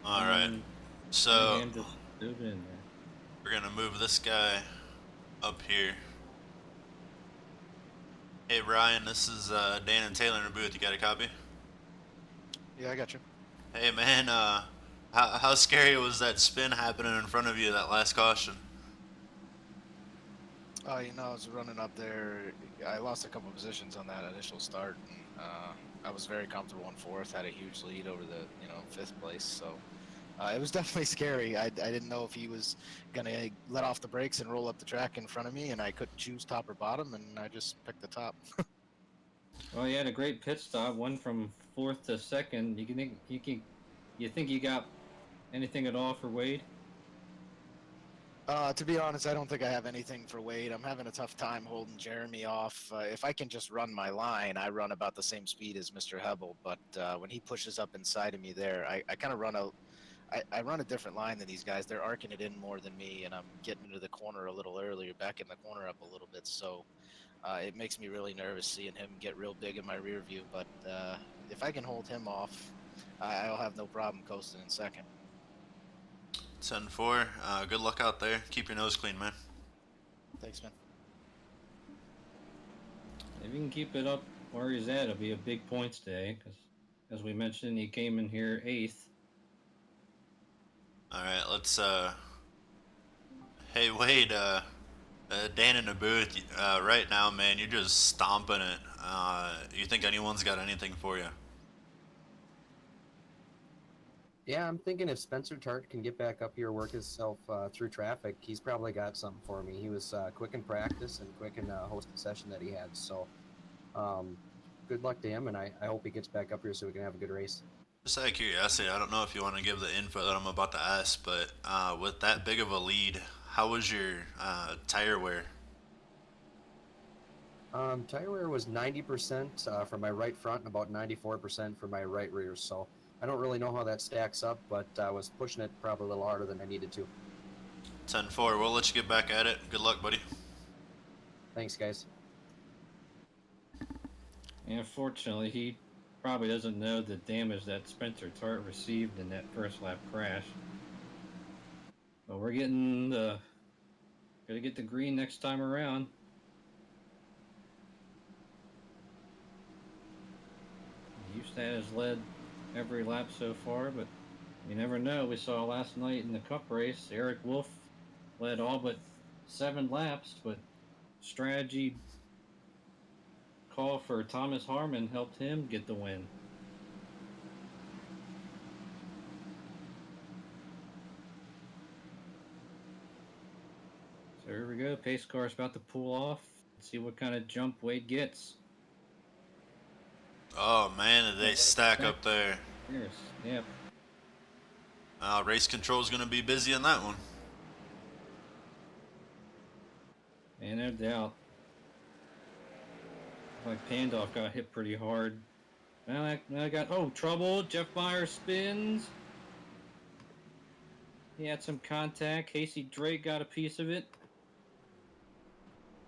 Alright, so Cunningham just stood in there. we're going to move this guy up here. Hey Ryan, this is Dan and Taylor in the booth. You got a copy? Yeah, I got you. Hey man, how scary was that spin happening in front of you, that last caution? I was running up there. I lost a couple positions on that initial start. I was very comfortable in fourth, had a huge lead over the, fifth place. So it was definitely scary. I didn't know if he was going to let off the brakes and roll up the track in front of me, and I couldn't choose top or bottom, and I just picked the top. Well, you had a great pit stop, one from fourth to second. You think you got anything at all for Wade? To be honest, I don't think I have anything for Wade. I'm having a tough time holding Jeremy off. If I can just run my line, I run about the same speed as Mr. Hebel. But when he pushes up inside of me there, I kind of I run a different line than these guys. They're arcing it in more than me, and I'm getting into the corner a little earlier, backing the corner up a little bit. So it makes me really nervous seeing him get real big in my rear view. But if I can hold him off, I'll have no problem coasting in second. 10-4. Good luck out there. Keep your nose clean, man. Thanks, man. If you can keep it up where he's at, it'll be a big points day. Because, as we mentioned, he came in here 8th. All right, let's. Hey Wade, Dan in the booth. Right now, man, you're just stomping it. You think anyone's got anything for you? Yeah, I'm thinking if Spencer Tart can get back up here, work himself through traffic, he's probably got something for me. He was quick in practice and quick in host the session that he had. So good luck to him, and I hope he gets back up here so we can have a good race. Just out of curiosity, I don't know if you want to give the info that I'm about to ask, but with that big of a lead, how was your tire wear? Tire wear was 90% for my right front and about 94% for my right rear. So I don't really know how that stacks up, but I was pushing it probably a little harder than I needed to. 10-4. We'll let you get back at it. Good luck, buddy. Thanks, guys. And fortunately, he probably doesn't know the damage that Spencer Tart received in that first lap crash. But we're gonna get the green next time around. Houston has led every lap so far, but you never know. We saw last night in the Cup race, Eric Wolf led all but 7 laps, but strategy call for Thomas Harmon helped him get the win. So here we go. Pace car is about to pull off. Let's see what kind of jump Wade gets. Oh man, did they stack up there? Yes, yep. Race control is going to be busy on that one. And no doubt. Like Pandoff got hit pretty hard. Now I got trouble. Jeff Meyer spins. He had some contact. Casey Drake got a piece of it.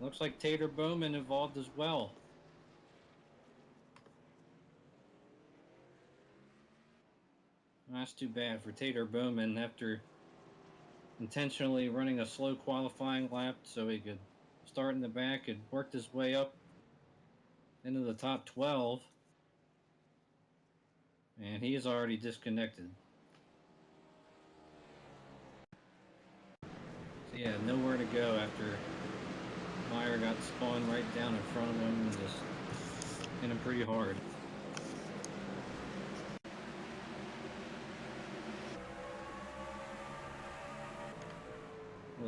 Looks like Tater Bowman involved as well. That's too bad for Tater Bowman after intentionally running a slow qualifying lap so he could start in the back and worked his way up into the top 12. And he is already disconnected. So yeah, nowhere to go after Meyer got spun right down in front of him and just hit him pretty hard. It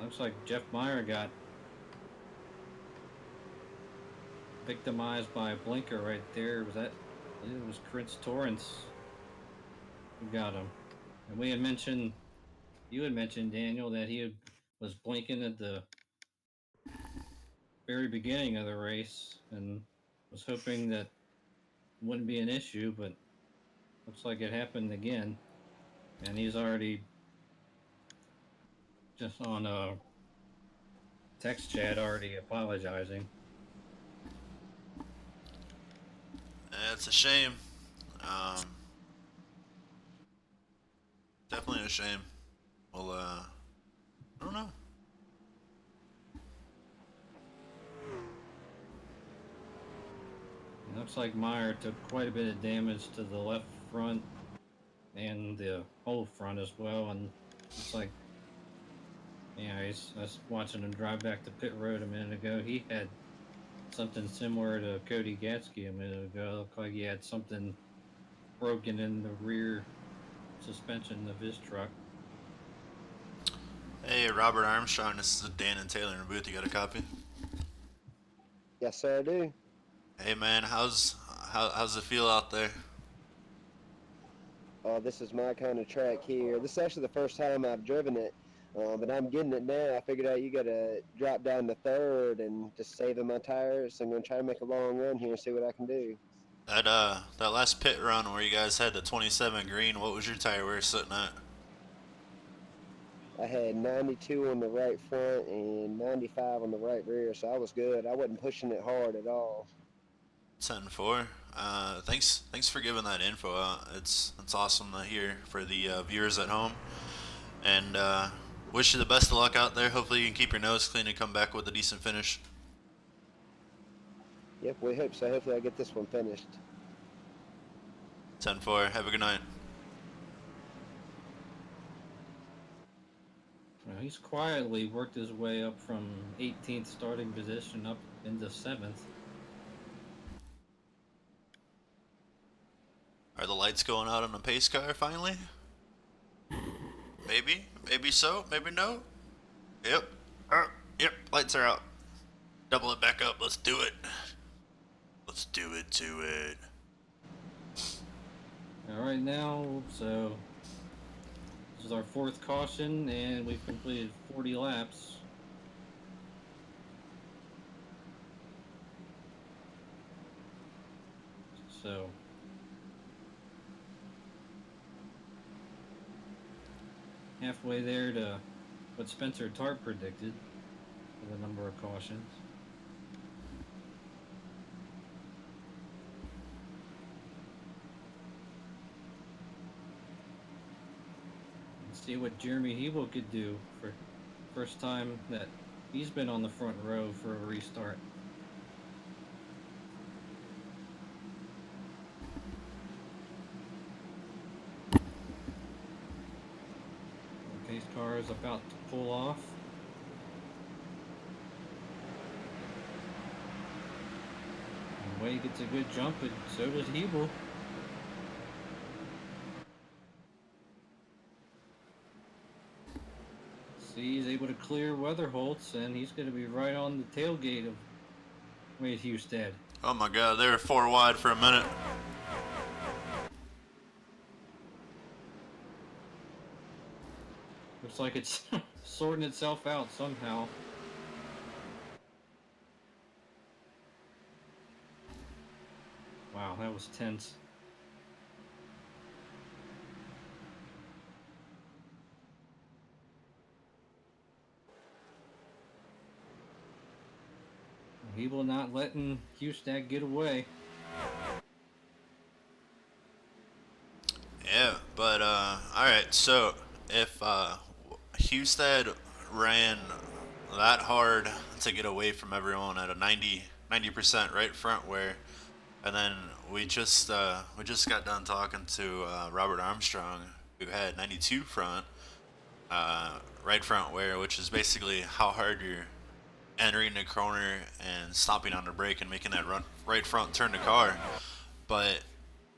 looks like Jeff Meyer got victimized by a blinker right there. I believe it was Chris Torrance who got him. And you had mentioned, Daniel, that was blinking at the very beginning of the race and was hoping that it wouldn't be an issue, but looks like it happened again. And he's already just on a text chat already apologizing. It's a shame. Definitely a shame. Well, I don't know. It looks like Meyer took quite a bit of damage to the left front and the whole front as well. And it's like, yeah, I was watching him drive back to pit road a minute ago. He had something similar to Cody Gatsky a minute ago. It looked like he had something broken in the rear suspension of his truck. Hey, Robert Armstrong, this is Dan and Taylor in the booth. You got a copy? Yes, sir, I do. Hey, man, how's it feel out there? This is my kind of track here. This is actually the first time I've driven it, but I'm getting it now. I figured out you got to drop down to third and just saving my tires. So I'm going to try to make a long run here and see what I can do. That last pit run where you guys had the 27 green, what was your tire wear sitting at? I had 92 on the right front and 95 on the right rear, so I was good. I wasn't pushing it hard at all. 10-4. Thanks for giving that info out. It's awesome to hear for the viewers at home. And wish you the best of luck out there. Hopefully you can keep your nose clean and come back with a decent finish. Yep, we hope so. Hopefully I get this one finished. 10-4. Have a good night. Well, he's quietly worked his way up from 18th starting position up into 7th. Are the lights going out on the pace car finally? Maybe so, maybe no. Yep. Yep, lights are out. Double it back up. Let's do it. Let's do it to it. Alright, now, so this is our 4th caution, and we've completed 40 laps. So, halfway there to what Spencer Tarp predicted for the number of cautions. Let's see what Jeremy Hebel could do for first time that he's been on the front row for a restart. Pace car is about to pull off. And Wade gets a good jump, and so does Hebel. See, he's able to clear Weatherholtz, and he's going to be right on the tailgate of Wade Husted. Oh my god, they were 4 wide for a minute. Looks like it's sorting itself out somehow. Wow, that was tense. He will not letting Hustad get away. Yeah, but alright, so if Husted ran that hard to get away from everyone at a 90% right front wear, and then we just got done talking to Robert Armstrong, who had 92 front right front wear, which is basically how hard you're entering the corner and stopping on the brake and making that right front turn the car. But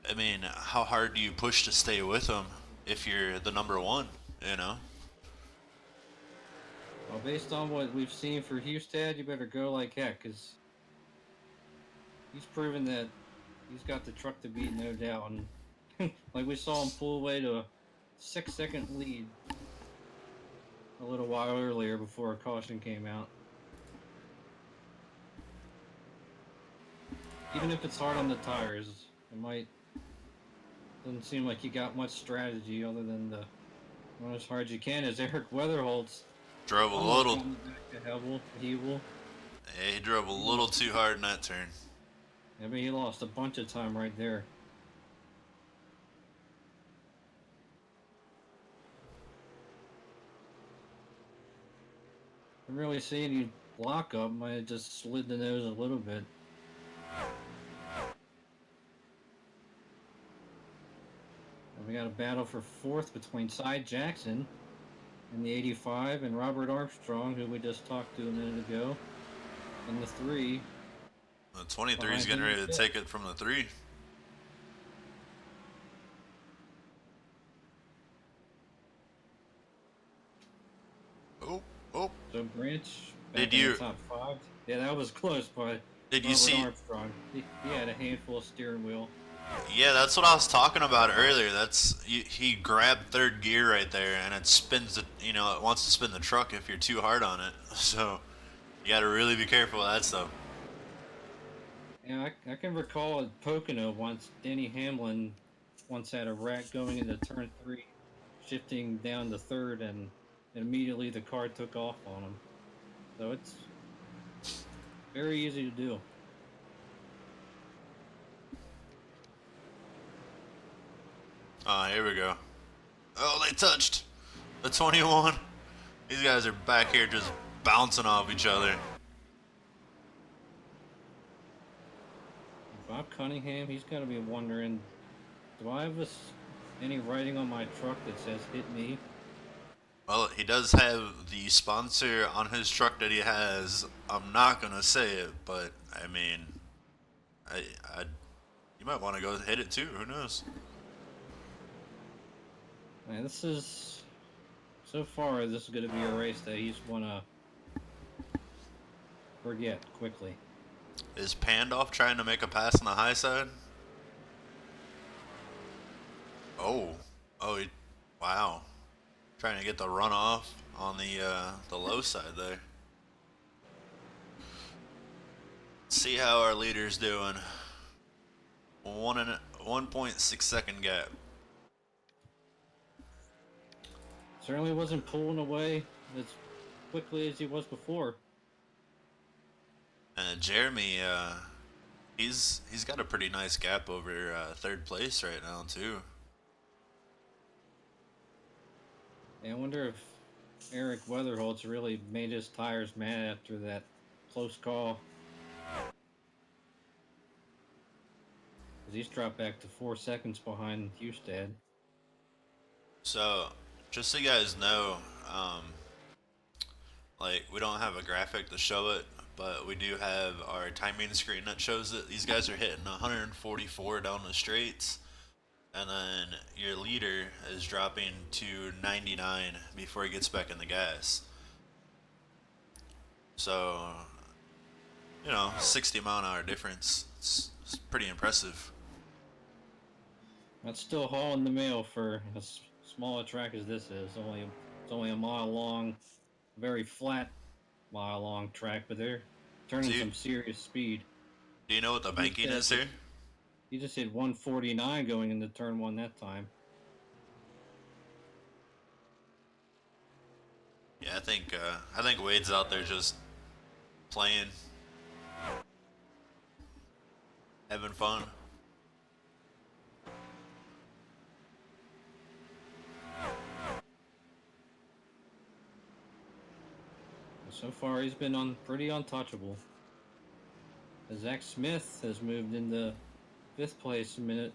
I mean, how hard do you push to stay with them if you're the number 1? You know. Well, based on what we've seen for Hustad, you better go like heck, because he's proven that he's got the truck to beat, no doubt. And like we saw him pull away to a 6-second lead a little while earlier before a caution came out. Even if it's hard on the tires, it doesn't seem like you got much strategy other than the run as hard as you can. As Eric Weatherholtz Drove a almost little. got back to Hebel. Yeah, he drove a little too hard in that turn. I mean, he lost a bunch of time right there. I didn't really see any block up. Might have just slid the nose a little bit. And we got a battle for 4th between Cy Jackson in the 85 and Robert Armstrong, who we just talked to a minute ago, in the 3. The 23 is getting ready to take it from the 3. Oh. So Branch back Did in you- the top 5. Yeah, that was close, but Did you Robert see? Armstrong. He had a handful of steering wheel. Yeah, that's what I was talking about earlier. He grabbed 3rd gear right there, and it spins. It wants to spin the truck if you're too hard on it. So you got to really be careful with that stuff. Yeah, I can recall at Pocono once, Denny Hamlin once had a wreck going into turn 3, shifting down to 3rd, and immediately the car took off on him. So it's very easy to do. Here we go. Oh, they touched the 21. These guys are back here just bouncing off each other. Bob Cunningham, he's got to be wondering, do I have any writing on my truck that says "hit me"? Well, he does have the sponsor on his truck that he has. I'm not gonna say it, but I mean, you might want to go hit it too. Who knows? Man, so far, this is going to be a race that he's going to forget quickly. Is Pandoff trying to make a pass on the high side? Oh, wow. Trying to get the runoff on the low side there. See how our leader's doing. 1.6 second gap. Certainly wasn't pulling away as quickly as he was before. And Jeremy, he's got a pretty nice gap over third place right now too. And I wonder if Eric Weatherholtz really made his tires mad after that close call. Because he's dropped back to 4 seconds behind Hustad. So, just so you guys know, like, we don't have a graphic to show it, but we do have our timing screen that shows that these guys are hitting 144 down the straights, and then your leader is dropping to 99 before he gets back in the gas. So, 60 mile an hour difference. It's pretty impressive. That's still hauling the mail for as small a track as this is. It's only a mile long, very flat mile long track, but they're turning some serious speed. Do you know what the banking is here? He just hit 149 going into turn 1 that time. Yeah, I think Wade's out there just playing, having fun. So far, he's been pretty untouchable. Zach Smith has moved into 5th place a minute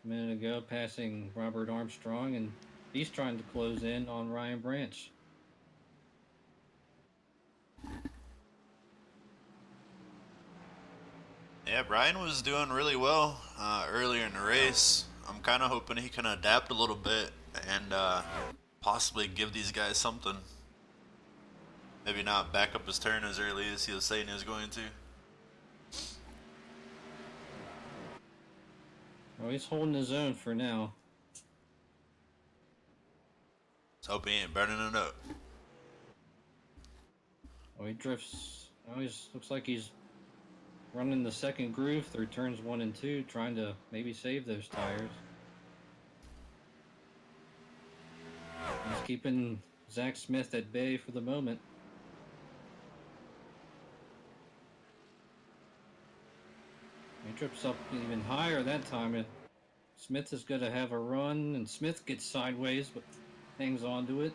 ago, passing Robert Armstrong, and he's trying to close in on Ryan Branch. Yeah, Brian was doing really well earlier in the race. I'm kind of hoping he can adapt a little bit and possibly give these guys something. Maybe not back up his turn as early as he was saying he was going to. Oh, he's holding his own for now. Let's hope he ain't burning it up. Oh, he drifts. Oh, looks like he's running the second groove through turns 1 and 2, trying to maybe save those tires. He's keeping Zach Smith at bay for the moment. He trips up even higher that time. Smith is going to have a run, and Smith gets sideways, but hangs on to it.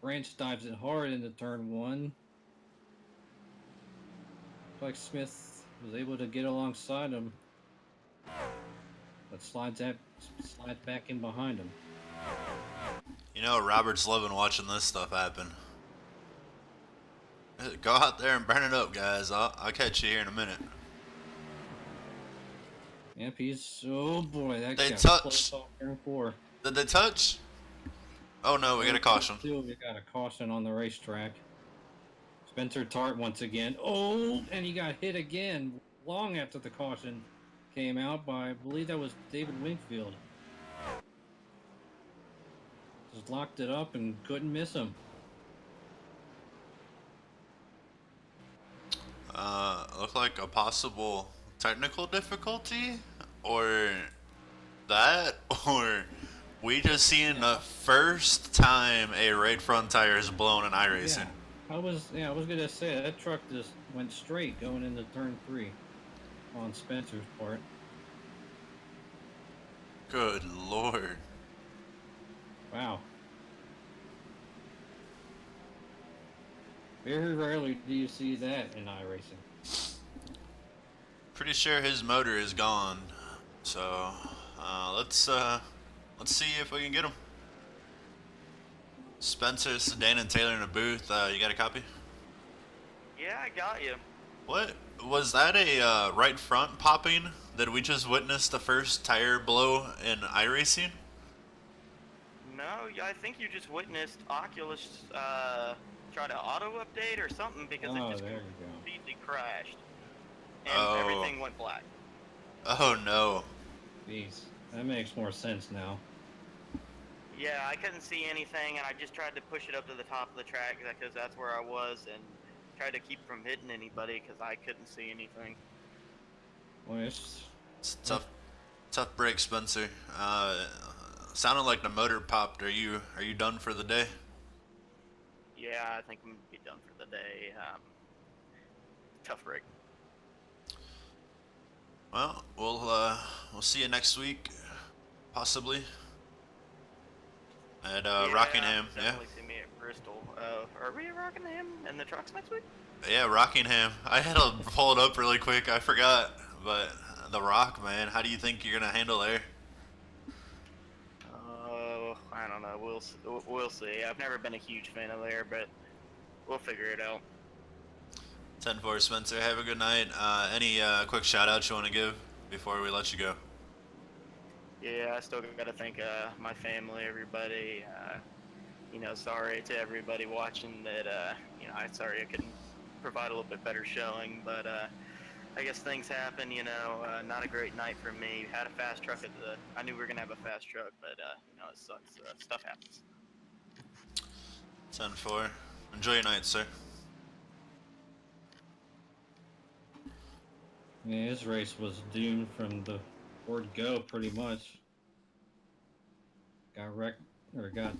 Branch dives it hard into turn 1. Looks like Smith was able to get alongside him, but slides back in behind him. Robert's loving watching this stuff happen. Go out there and burn it up, guys. I'll catch you here in a minute. Yep, oh boy, that They got touched. close off turn 4. Did they touch? Oh no, we got a caution. We got a caution on the racetrack. Spencer Tart once again. Oh, and he got hit again long after the caution came out by, I believe that was David Wingfield. Just locked it up and couldn't miss him. Looked like a possible technical difficulty, or that, or we just seen the first time a right front tire is blown in iRacing. I was gonna say that truck just went straight going into turn 3 on Spencer's part. Good lord. Wow. Very rarely do you see that in iRacing. Pretty sure his motor is gone. So let's see if we can get him. Spencer, Sedan, and Taylor in the booth. You got a copy? Yeah, I got you. What was that? A right front popping? Did we just witness the first tire blow in iRacing? No, I think you just witnessed Oculus try to auto update or something because it Oh, just there you go. completely crashed and Oh. everything went black. Oh no. Jeez, that makes more sense now. Yeah, I couldn't see anything, and I just tried to push it up to the top of the track because that's where I was, and tried to keep from hitting anybody because I couldn't see anything. Well, it's It's a tough break, Spencer. Sounded like the motor popped. Are you done for the day? Yeah, I think I'm gonna be done for the day. Tough break. Well, we'll see you next week, possibly. At Yeah, Rockingham, yeah. definitely see me at Bristol. Are we at Rockingham in the trucks next week? Yeah, Rockingham. I had to pull it up really quick. I forgot. But the Rock, man, how do you think you're gonna handle there? I don't know. We'll see. I've never been a huge fan of there, but we'll figure it out. 10-4, Spencer. Have a good night. Any quick shout outs you want to give before we let you go? Yeah, I still gotta thank my family, everybody. Sorry to everybody watching that. I'm sorry I couldn't provide a little bit better showing, but I guess things happen. Not a great night for me. Had a fast truck I knew we were gonna have a fast truck, but it sucks. Stuff happens. 10-4. Enjoy your night, sir. yeah, his race was doomed from the word go, pretty much. Got wrecked, or got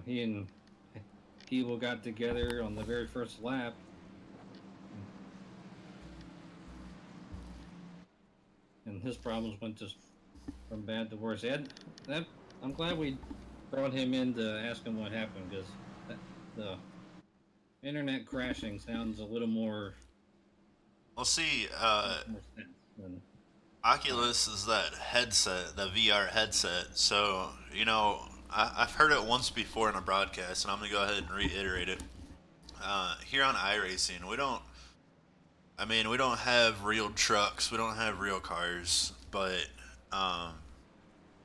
he and Keeble got together on the very first lap. And his problems went just from bad to worse. I'm glad we brought him in to ask him what happened, because the internet crashing sounds a little more. We'll see. More sense than, Oculus is that headset, the VR headset. So, I've heard it once before in a broadcast, and I'm going to go ahead and reiterate it. Here on iRacing, we don't have real trucks, we don't have real cars, but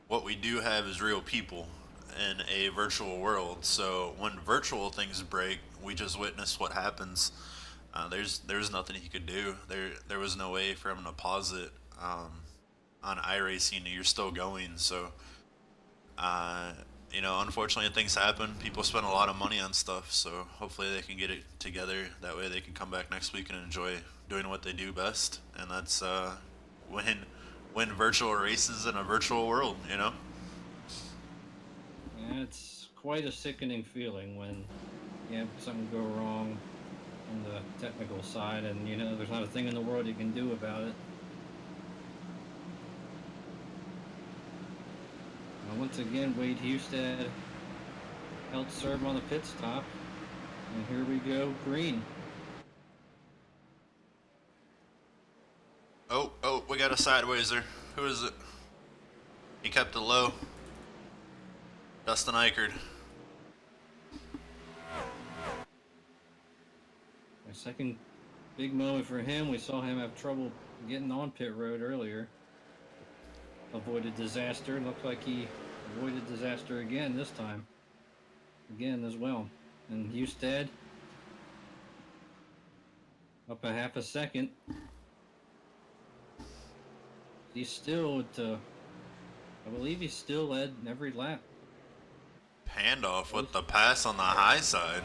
what we do have is real people in a virtual world. So when virtual things break, we just witness what happens. There's nothing he could do. There was no way for him to pause it. On iRacing, you're still going. So, unfortunately, things happen. People spend a lot of money on stuff. So hopefully they can get it together. That way they can come back next week and enjoy doing what they do best. And that's win virtual races in a virtual world. yeah, it's quite a sickening feeling when you have something go wrong on the technical side, and there's not a thing in the world you can do about it. Once again, Wade Husted helped serve on the pit stop. And here we go, green. Oh, we got a sidewayser. Who is it? He kept it low. Dustin Eichard. A second big moment for him. We saw him have trouble getting on pit road earlier. Avoided disaster. Looked like he avoided disaster again this time. Again as well. And Husted up a half a second. He's still I believe he's still led every lap. Handoff with the pass on the high side.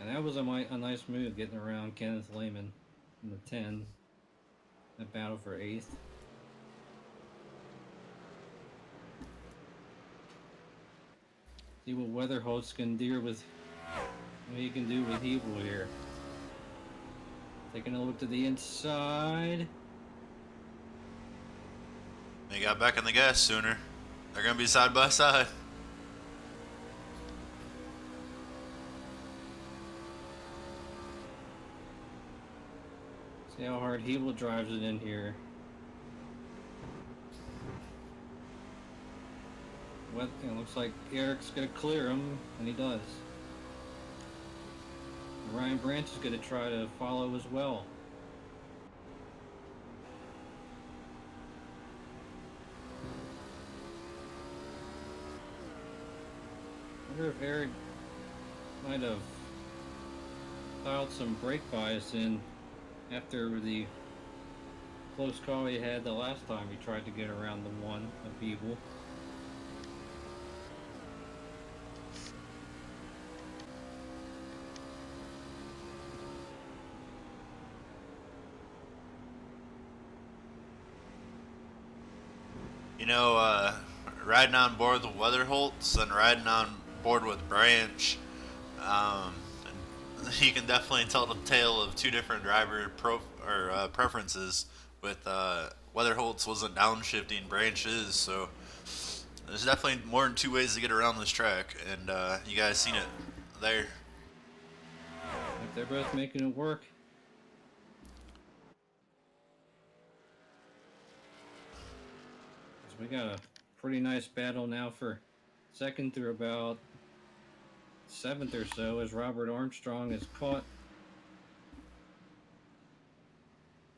And that was a nice move, getting around Kenneth Lehman in the 10. That battle for 8th. See what Weatherholtz can do with what he can do with Hebel here. Taking a look to the inside. They got back on the gas sooner. They're gonna be side by side. See how hard Hebel drives it in here. It looks like Eric's gonna clear him, and he does. Ryan Branch is going to try to follow as well. I wonder if Eric might have dialed some brake bias in after the close call he had the last time he tried to get around the one of Beeble. You know, riding on board with Weatherholtz and riding on board with Branch, you can definitely tell the tale of two different driver preferences. With Weatherholtz wasn't downshifting, Branch is, so there's definitely more than two ways to get around this track, and you guys seen it there. If they're both making it work. We got a pretty nice battle now for second through about 7th or so as Robert Armstrong has caught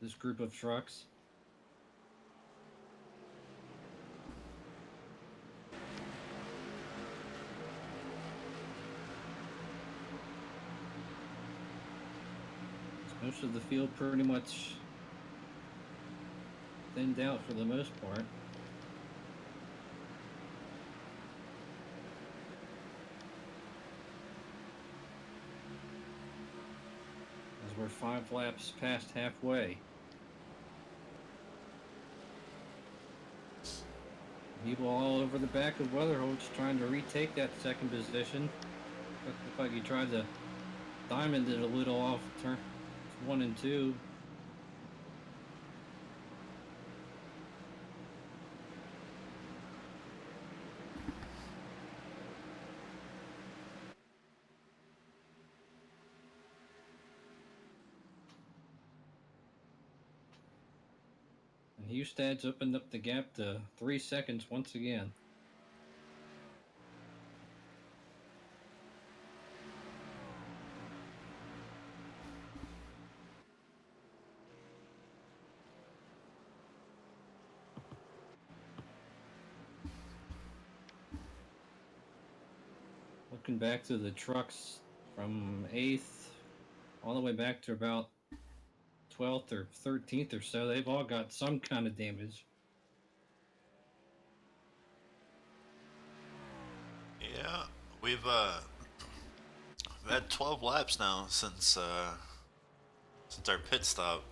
this group of trucks. Most of the field pretty much thinned out for the most part. We're 5 laps past halfway. People all over the back of Weatherholtz trying to retake that second position. Looked like he tried to diamond it a little off turn 1 and 2. Hustad's opened up the gap to 3 seconds once again. Looking back to the trucks from 8th all the way back to about 12th or 13th or so, they've all got some kind of damage. Yeah, we've had 12 laps now since our pit stop.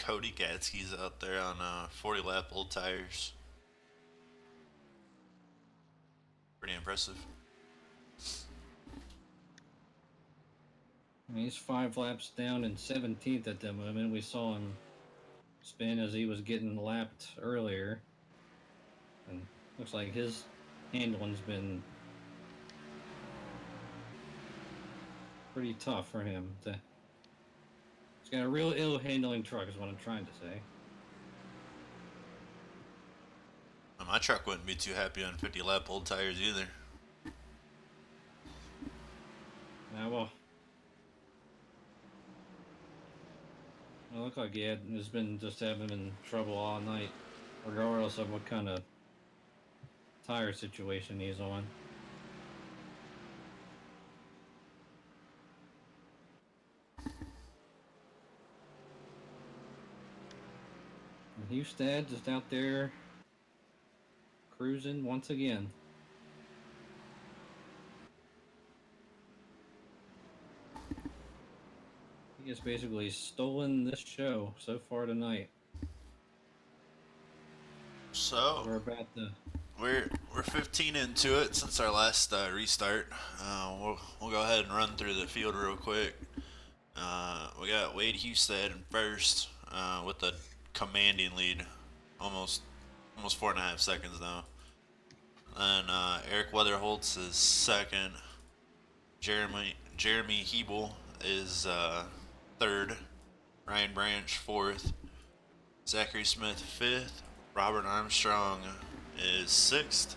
Cody Gatsky's out there on 40 lap old tires. Pretty impressive. He's 5 laps down and 17th at the moment. We saw him spin as he was getting lapped earlier. And looks like his handling's been pretty tough for him. He's got a real ill handling truck is what I'm trying to say. My truck wouldn't be too happy on 50 lap old tires either. Yeah, well, it looked like he has been just having trouble all night, regardless of what kind of tire situation he's on. And Hustad just out there cruising once again. He has basically stolen this show so far tonight. So We're about to. we're 15 into it since our last restart. We'll go ahead and run through the field real quick. We got Wade Hustad in first with a commanding lead, almost 4.5 seconds now. And Eric Weatherholtz is second. Jeremy Hebel is third. Ryan Branch fourth. Zachary Smith fifth. Robert Armstrong is sixth.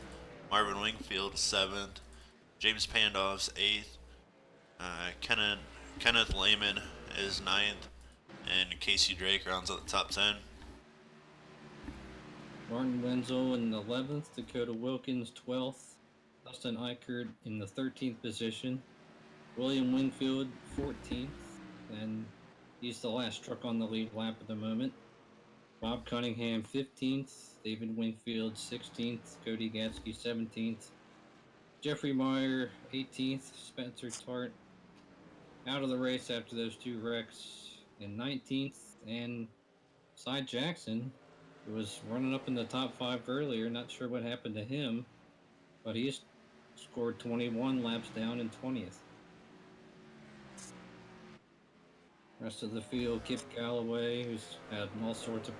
Marvin Wingfield 7th, James Pandolf's 8th, Kenneth Lehman is 9th, and Casey Drake rounds out the top 10. Martin Wenzel in the 11th, Dakota Wilkins 12th, Dustin Eichert in the 13th position, William Winfield 14th, and he's the last truck on the lead lap at the moment. Bob Cunningham 15th, David Winfield 16th, Cody Gatsky 17th, Jeffrey Meyer 18th, Spencer Tart out of the race after those two wrecks in 19th, and Cy Jackson, who was running up in the top 5 earlier, not sure what happened to him, but he's scored 21 laps down in 20th. Rest of the field, Kip Calloway, who's had all sorts of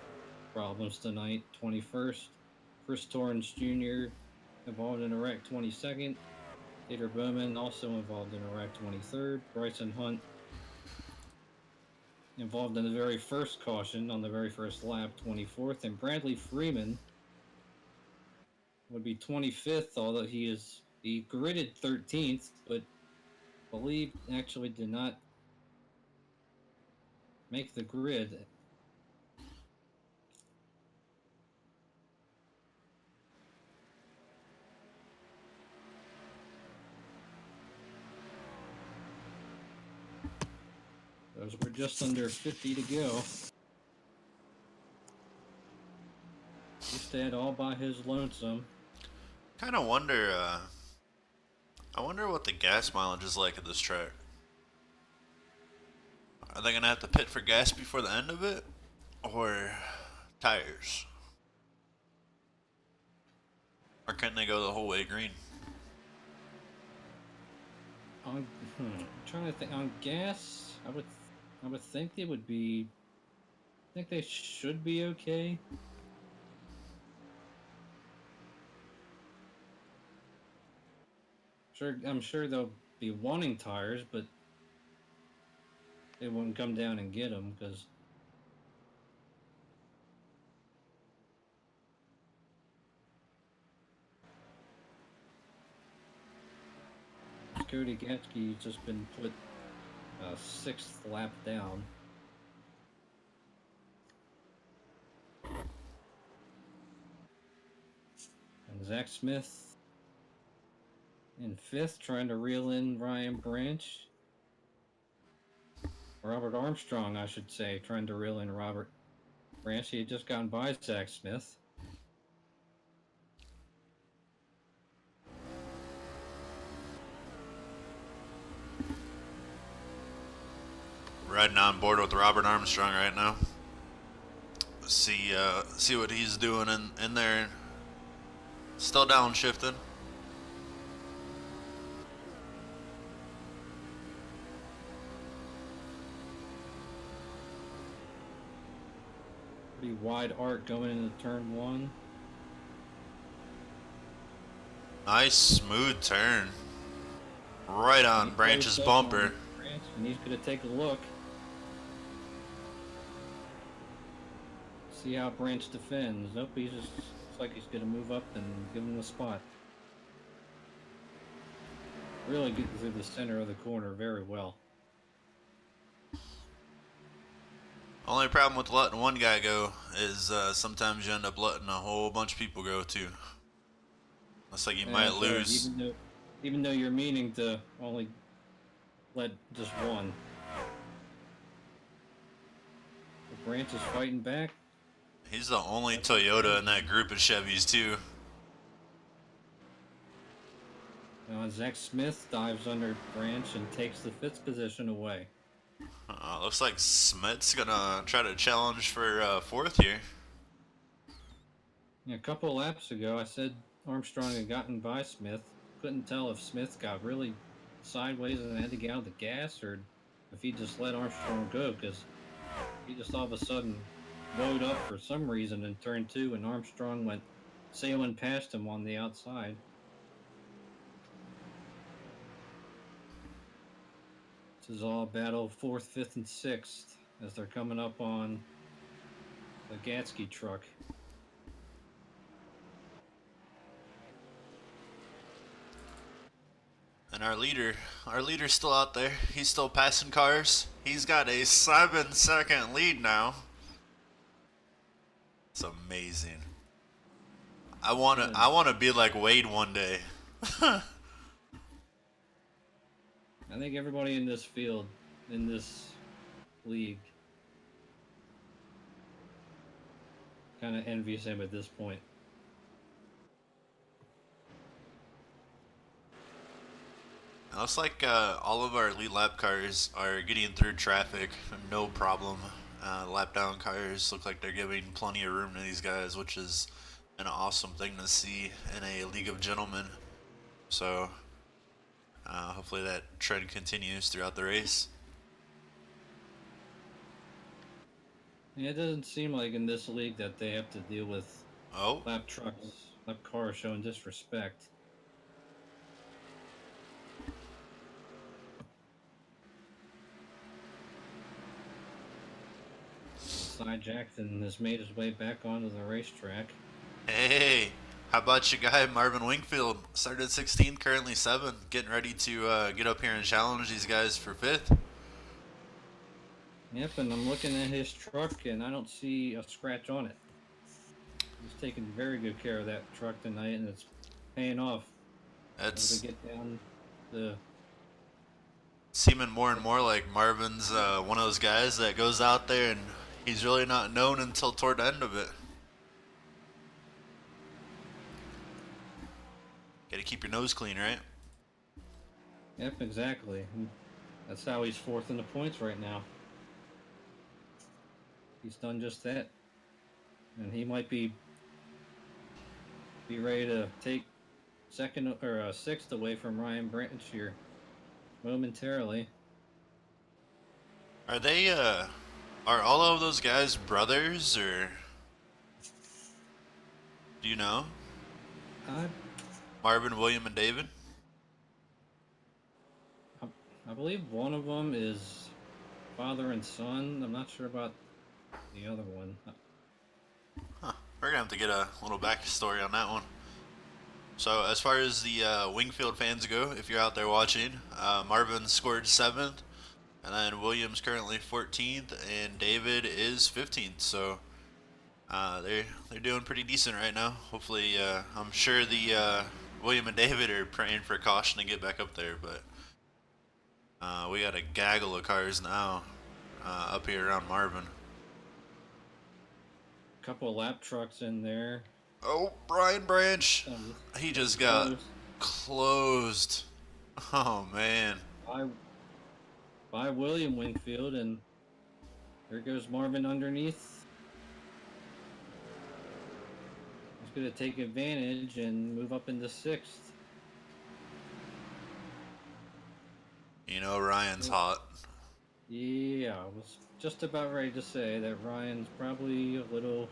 problems tonight, 21st. Chris Torrance Jr. involved in a wreck, 22nd. Peter Bowman also involved in a wreck, 23rd. Bryson Hunt involved in the very first caution on the very first lap, 24th. And Bradley Freeman would be 25th, although he gridded 13th, but I believe actually did not make the grid. Those were just under 50 to go. Instead, all by his lonesome. Kind of wonder, I wonder what the gas mileage is like at this track. Are they gonna have to pit for gas before the end of it, or tires, or can they go the whole way green? I'm trying to think. On gas, I would think they would be. I think they should be okay. I'm sure they'll be wanting tires, but they won't come down and get them because Cody Gatsky's just been put 6th lap down. And Zach Smith in 5th, trying to reel in Ryan Branch. Robert Armstrong, I should say, trying to reel in Robert Branch. He had just gotten by Zach Smith. Riding on board with Robert Armstrong right now. See what he's doing in there. Still downshifting. Pretty wide arc going into turn 1. Nice smooth turn. Right on Branch's bumper. Branch, and he's going to take a look. See how Branch defends. Nope, he's just looks like he's going to move up and give him the spot. Really getting through the center of the corner very well. Only problem with letting one guy go is sometimes you end up letting a whole bunch of people go too. Looks like you might lose. Even though you're meaning to only let just one. The Branch is fighting back. He's the only Toyota in that group of Chevys too. Zach Smith dives under Branch and takes the 5th position away. Looks like Smith's gonna try to challenge for 4th here. A couple of laps ago, I said Armstrong had gotten by Smith. Couldn't tell if Smith got really sideways and had to get out of the gas, or if he just let Armstrong go, because he just all of a sudden blowed up for some reason in turn 2, and Armstrong went sailing past him on the outside. This is all battle 4th, 5th, and 6th as they're coming up on the Gatsky truck. And our leader's still out there. He's still passing cars. He's got a 7-second lead now. It's amazing. I wanna be like Wade one day. I think everybody in this field, in this league, kind of envies him at this point. Looks like all of our lead lap cars are getting through traffic, no problem. Lap down cars look like they're giving plenty of room to these guys, which is an awesome thing to see in a league of gentlemen. So hopefully that trend continues throughout the race. Yeah, it doesn't seem like in this league that they have to deal with lap cars showing disrespect. Cy Jackson has made his way back onto the racetrack. Hey, how about your guy Marvin Wingfield? Started 16th, currently 7th, getting ready to get up here and challenge these guys for 5th. Yep, and I'm looking at his truck and I don't see a scratch on it. He's taking very good care of that truck tonight, and it's paying off. That's as we get down the seeming more and more like Marvin's one of those guys that goes out there and he's really not known until toward the end of it. Gotta keep your nose clean, right? Yep, exactly. And that's how he's 4th in the points right now. He's done just that, and he might be ready to take 2nd or 6th away from Ryan Branch here momentarily. Are they are all of those guys brothers, or do you know? Marvin, William, and David? I believe one of them is father and son. I'm not sure about the other one. Huh. We're gonna have to get a little backstory on that one. So as far as the Wingfield fans go, if you're out there watching, Marvin scored 7th, and then William's currently 14th, and David is 15th. So they're doing pretty decent right now. Hopefully, I'm sure the William and David are praying for caution to get back up there, but we got a gaggle of cars now up here around Marvin. Couple of lap trucks in there. Oh, Brian Branch. He just got closed. Oh, man. By William Wingfield, and there goes Marvin underneath. He's going to take advantage and move up into 6th. You know Ryan's hot. Yeah, I was just about ready to say that Ryan's probably a little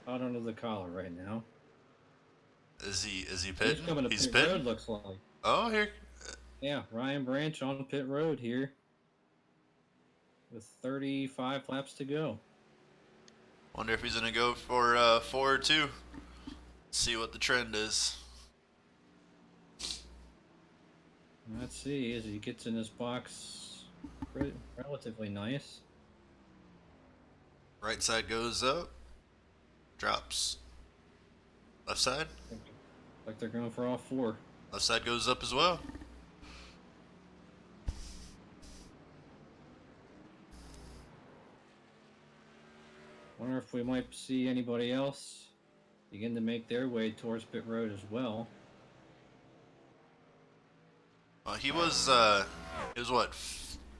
hot under the collar right now. Is he pitting? He's coming to pit pitting? road, looks like. Oh, here. Yeah, Ryan Branch on pit road here with 35 laps to go. Wonder if he's gonna go for 4 or 2. See what the trend is. Let's see as he gets in his box. Relatively nice. Right side goes up. Drops. Left side? Like they're going for all 4. Left side goes up as well. Wonder if we might see anybody else begin to make their way towards pit road as well. He was what,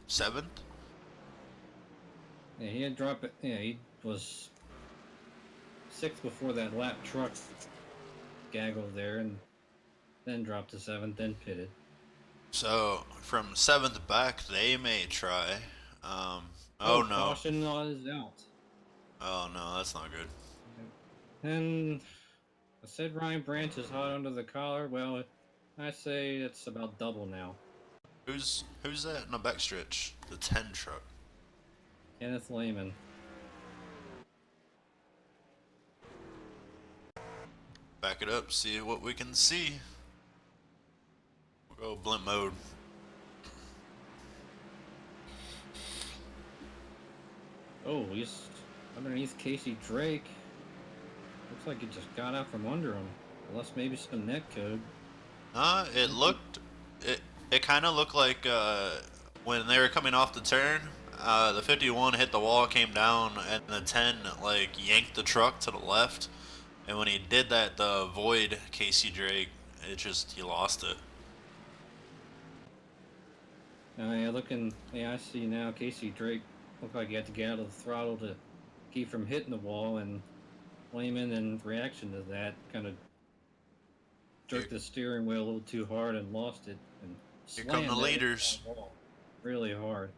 7th? Yeah, he had dropped it. Yeah, he was 6th before that lap truck gaggle there, and then dropped to 7th, then pitted. So from 7th back, they may try. Oh no! Caution is out. Oh no, that's not good. And I said Ryan Branch is hot under the collar. Well, I say it's about double now. Who's that in the backstretch? The 10 truck. Kenneth Lehman. Back it up, see what we can see. We'll Go blimp mode. Oh, he's underneath Casey Drake. Looks like he just got out from under him. Unless maybe some net code. It looked, it kind of looked like when they were coming off the turn, the 51 hit the wall, came down, and the 10 like yanked the truck to the left. And when he did that, the void Casey Drake, he lost it. Yeah, I see now. Casey Drake looked like he had to get out of the throttle to keep from hitting the wall, and Lehman, in reaction to that, kind of jerked the steering wheel a little too hard and lost it, and Here come the slammed that leaders. wall really hard.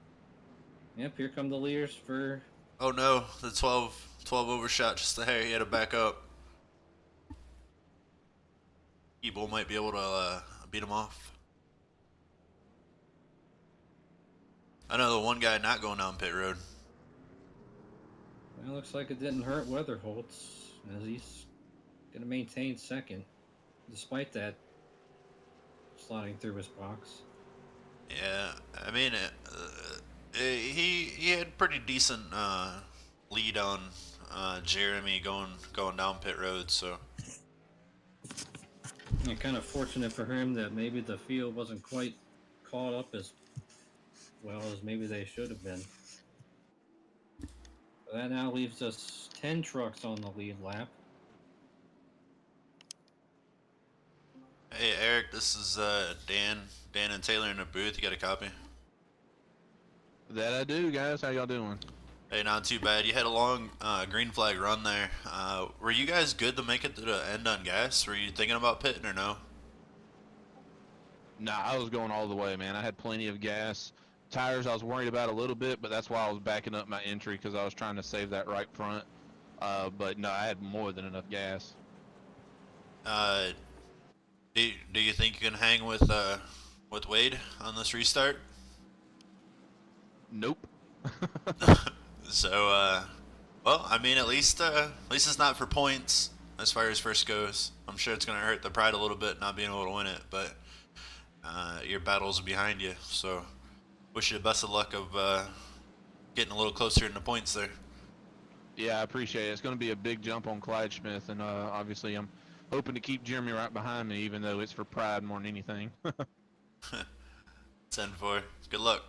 Yep, here come the leaders for. Oh no, the 12 overshot just a hair. He had to back up. Eble might be able to beat him off. I know the one guy not going down pit road. Well, looks like it didn't hurt Weatherholtz, as he's going to maintain second, despite that sliding through his box. Yeah, I mean, he had pretty decent lead on Jeremy going down pit road, so. Yeah, kind of fortunate for him that maybe the field wasn't quite caught up as well as maybe they should have been. So that now leaves us 10 trucks on the lead lap. Hey Eric, this is Dan and Taylor in the booth. You got a copy? That I do, guys. How y'all doing? Hey, not too bad. You had a long green flag run there. Were you guys good to make it to the end on gas? Were you thinking about pitting or no? Nah, I was going all the way, man. I had plenty of gas. Tires I was worried about a little bit, but that's why I was backing up my entry, because I was trying to save that right front. But no, I had more than enough gas. Do you think you can hang with Wade on this restart? Nope. So, well, I mean, at least it's not for points as far as first goes. I'm sure it's gonna hurt the pride a little bit not being able to win it, but your battle's behind you. So, wish you the best of luck of getting a little closer in the points there. Yeah, I appreciate it. It's going to be a big jump on Clyde Smith, and obviously I'm hoping to keep Jeremy right behind me, even though it's for pride more than anything. 10-4. Good luck.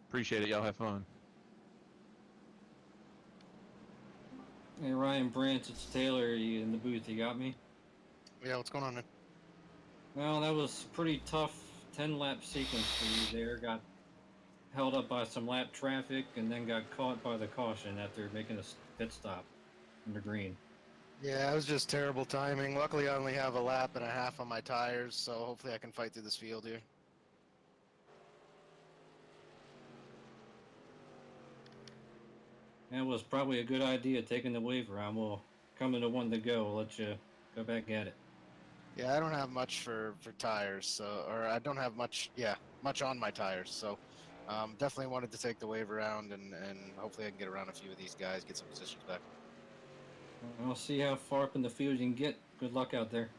Appreciate it. Y'all have fun. Hey, Ryan Branch, it's Taylor. You in the booth? You got me? Yeah, what's going on, man? Well, that was pretty tough 10-lap sequence for you there. Got held up by some lap traffic and then got caught by the caution after making a pit stop in the green. Yeah, it was just terrible timing. Luckily, I only have a lap and a half on my tires, so hopefully I can fight through this field here. That was probably a good idea, taking the wave around. We'll come into one to go. We'll let you go back at it. Yeah, I don't have much for tires, so I don't have much on my tires, so definitely wanted to take the wave around and hopefully I can get around a few of these guys, get some positions back. We'll see how far up in the field you can get. Good luck out there.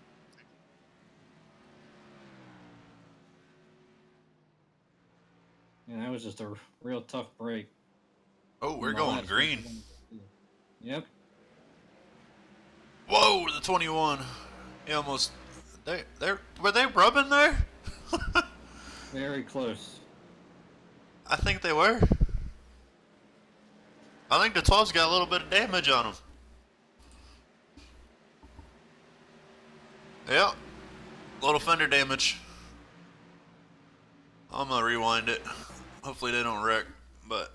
Yeah, that was just a real tough break. Oh, we're going green. Yep. Whoa, the 21. He almost. Were they rubbing there? Very close. I think they were. I think the 12's got a little bit of damage on them. Yep. Little fender damage. I'm gonna rewind it. Hopefully they don't wreck, but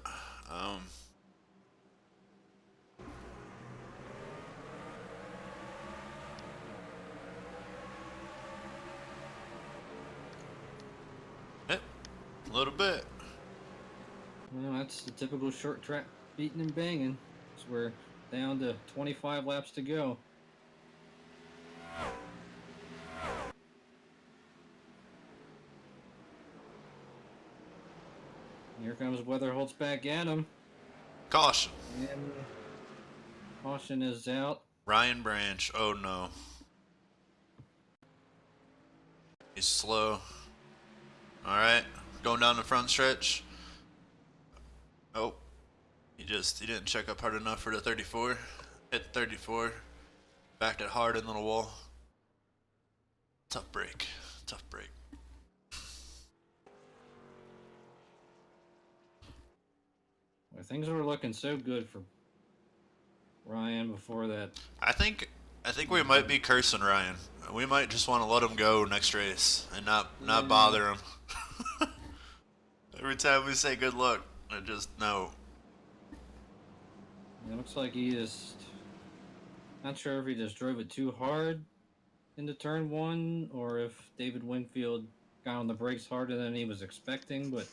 yep, a little bit. Well, that's the typical short track beating and banging. So we're down to 25 laps to go. Here comes Weatherholtz back at him. Caution. And caution is out. Ryan Branch. Oh no. He's slow. All right, going down the front stretch. Oh, he didn't check up hard enough for the 34. Hit 34. Backed it hard into the wall. Tough break. Tough break. Well, things were looking so good for Ryan before that. I think we might be cursing Ryan. We might just want to let him go next race and not bother him. Every time we say good luck, I just no. It looks like he just not sure if he just drove it too hard into turn one or if David Winfield got on the brakes harder than he was expecting, but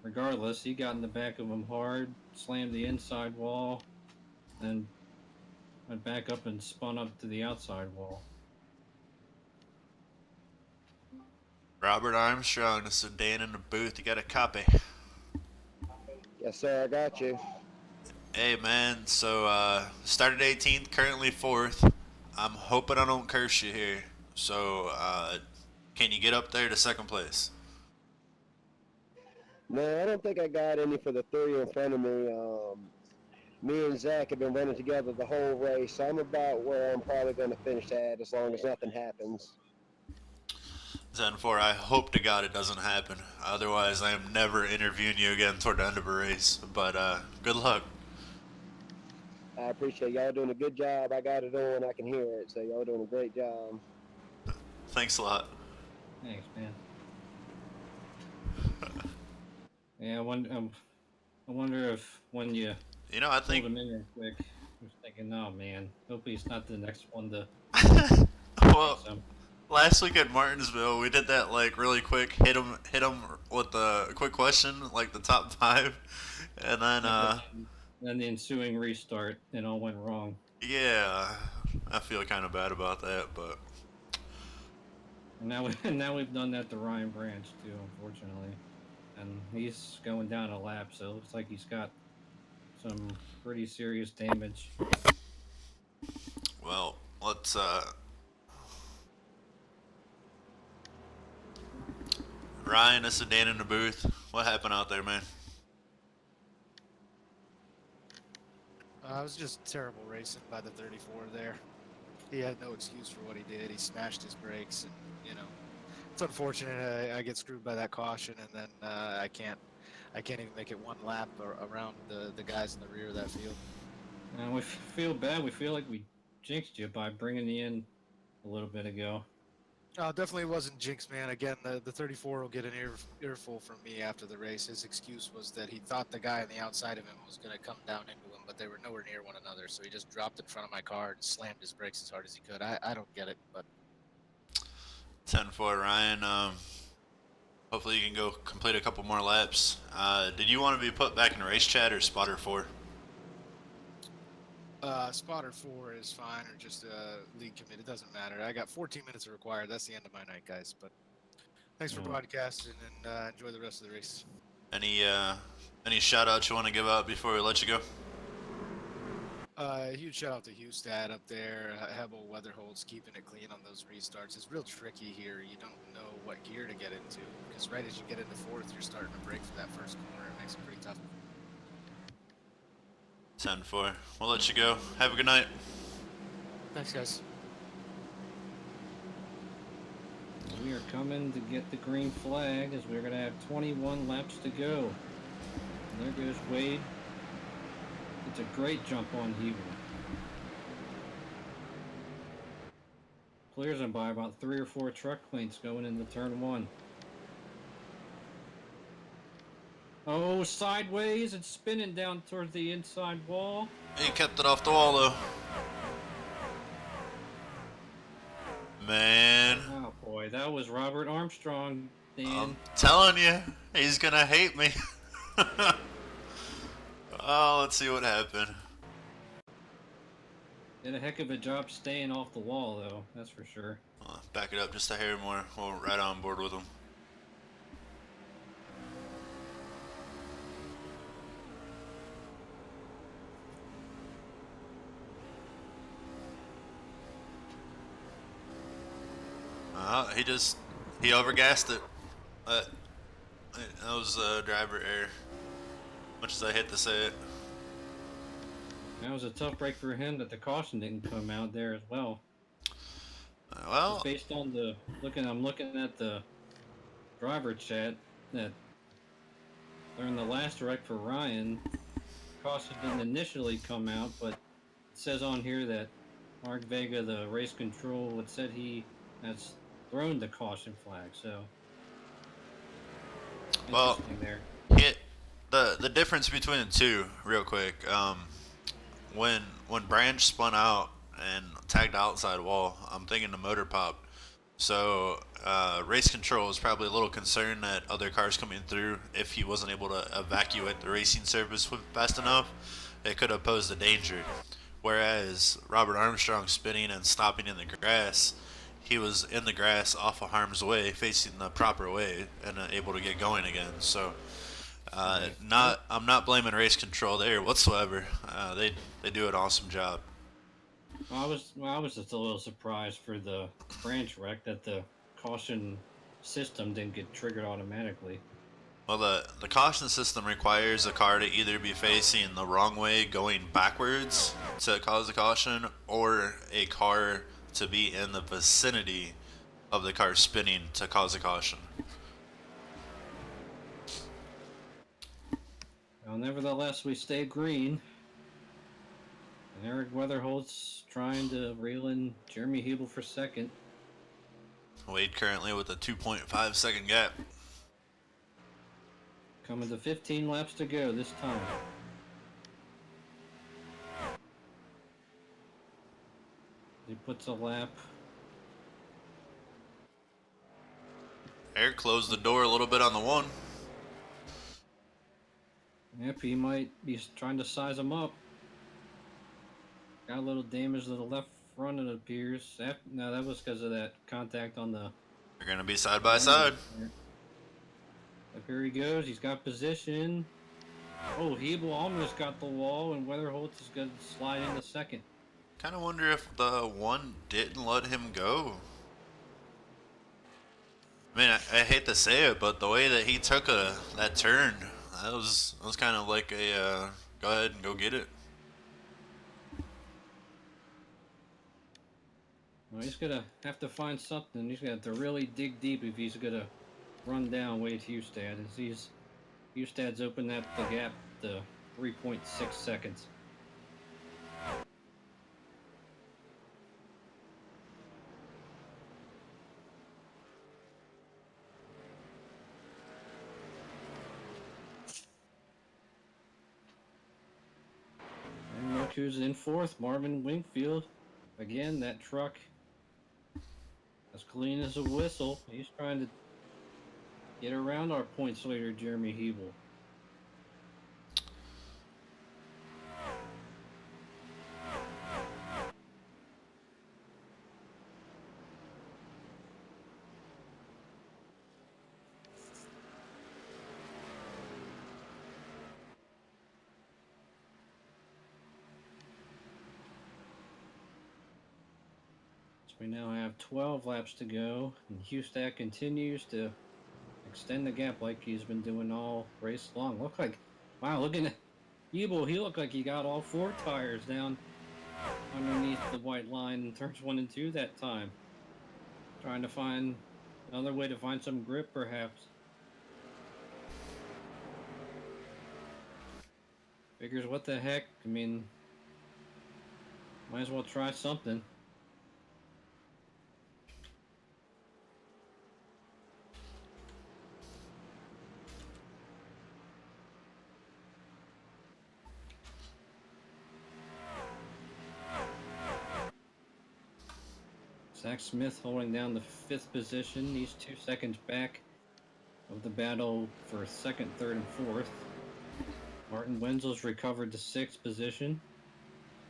regardless, he got in the back of him hard, slammed the inside wall, and went back up and spun up to the outside wall. Robert Armstrong, this is Dan in the booth. You got a copy? Yes, sir. I got you. Hey man, so started 18th, currently 4th. I'm hoping I don't curse you here. So can you get up there to second place? No, I don't think I got any for the three in front of me. Me and Zach have been running together the whole race, so I'm about where I'm probably going to finish at as long as nothing happens. 10-4, I hope to God it doesn't happen. Otherwise, I am never interviewing you again toward the end of a race. But good luck. I appreciate y'all doing a good job. I got it on. I can hear it, so y'all doing a great job. Thanks a lot. Thanks, man. Yeah, I wonder if when you You know, I pulled think. him in there quick, I was thinking, oh man, hope he's not the next one to. Well, last week at Martinsville, we did that like really quick. Hit him with a quick question, like the top 5, and then the ensuing restart, it all went wrong. yeah, I feel kind of bad about that, but And now we've done that to Ryan Branch too, unfortunately, and he's going down a lap, so it looks like he's got some pretty serious damage. well, let's Ryan, this is Dan in the booth. What happened out there, man? It was just terrible racing by the 34 there. He had no excuse for what he did. He smashed his brakes, and it's unfortunate. I get screwed by that caution, and then I can't even make it one lap around the guys in the rear of that field. And we feel bad. We feel like we jinxed you by bringing you in a little bit ago. Definitely wasn't jinx, man. Again, the 34 will get an earful from me after the race. His excuse was that he thought the guy on the outside of him was going to come down into him, but they were nowhere near one another. So he just dropped in front of my car and slammed his brakes as hard as he could. I don't get it, but 10-4, Ryan. Hopefully you can go complete a couple more laps. Did you want to be put back in race chat or spotter 4? spotter 4 is fine, or just lead commit. It doesn't matter. I got 14 minutes required. That's the end of my night, guys. But thanks for broadcasting, and enjoy the rest of the race. Any shout outs you want to give out before we let you go? Huge shout out to Hustad up there. Hebel Weatherholt's keeping it clean on those restarts. It's real tricky here. You don't know what gear to get into, because right as you get into 4th, you're starting to break for that first corner. It makes it pretty tough. 10-4. We'll let you go. Have a good night. Thanks, guys. We are coming to get the green flag, as we're going to have 21 laps to go. And there goes Wade. It's a great jump on Hebel. Clears him by about 3 or 4 truck lengths going into turn 1. Oh, sideways and spinning down towards the inside wall. He kept it off the wall though. Man. Oh boy, that was Robert Armstrong, Dan. I'm telling you, he's gonna hate me. Oh, let's see what happened. Did a heck of a job staying off the wall, though, that's for sure. Back it up just a hair more. We're right on board with him. He overgassed it. But that was driver error. Much as I hate to say it. That was a tough break for him that the caution didn't come out there as well. Well, Just based on I'm looking at the driver chat that during the last wreck for Ryan, caution didn't initially come out, but it says on here that Mark Vega, the race control, it said he has thrown the caution flag. So well, interesting there. The difference between the two, real quick. When Branch spun out and tagged outside wall, I'm thinking the motor popped. So race control is probably a little concerned that other cars coming through, if he wasn't able to evacuate the racing surface fast enough, it could have posed a danger. Whereas Robert Armstrong spinning and stopping in the grass, he was in the grass off of harm's way, facing the proper way, and able to get going again. So I'm not blaming race control there whatsoever. They do an awesome job. I was just a little surprised for the Branch wreck that the caution system didn't get triggered automatically. Well, the caution system requires a car to either be facing the wrong way, going backwards to cause the caution, or a car to be in the vicinity of the car spinning to cause a caution. Well, nevertheless, we stay green. And Eric Weatherholt's trying to reel in Jeremy Hebel for second. Wade currently with a 2.5 second gap. Coming to 15 laps to go this time. He puts a lap. Eric closed the door a little bit on the one. Yep, he might be trying to size him up. Got a little damage to the left front, it appears. No, that was because of that contact on the... They're going to be side by side. Up here he goes. He's got position. Oh, Hebel almost got the wall, and Weatherholtz is going to slide into second. Kind of wonder if the one didn't let him go. I mean, I hate to say it, but the way that he took that turn, that was kind of like a go ahead and go get it. Well, he's going to have to find something. He's going to have to really dig deep if he's going to run down Wade Hustad. As Hustad's opened the gap to 3.6 seconds. And look who's in fourth, Marvin Wingfield. Again, that truck as clean as a whistle. He's trying to get around our points leader, Jeremy Hebel. We now have 12 laps to go, and Hustad continues to extend the gap like he's been doing all race long. Wow, looking at Hebel, he looked like he got all 4 tires down underneath the white line in turns 1 and 2 that time. Trying to find another way to find some grip, perhaps. Figures, what the heck? I mean, might as well try something. Zach Smith holding down the 5th position. He's 2 seconds back of the battle for 2nd, 3rd, and 4th. Martin Wenzel's recovered to 6th position.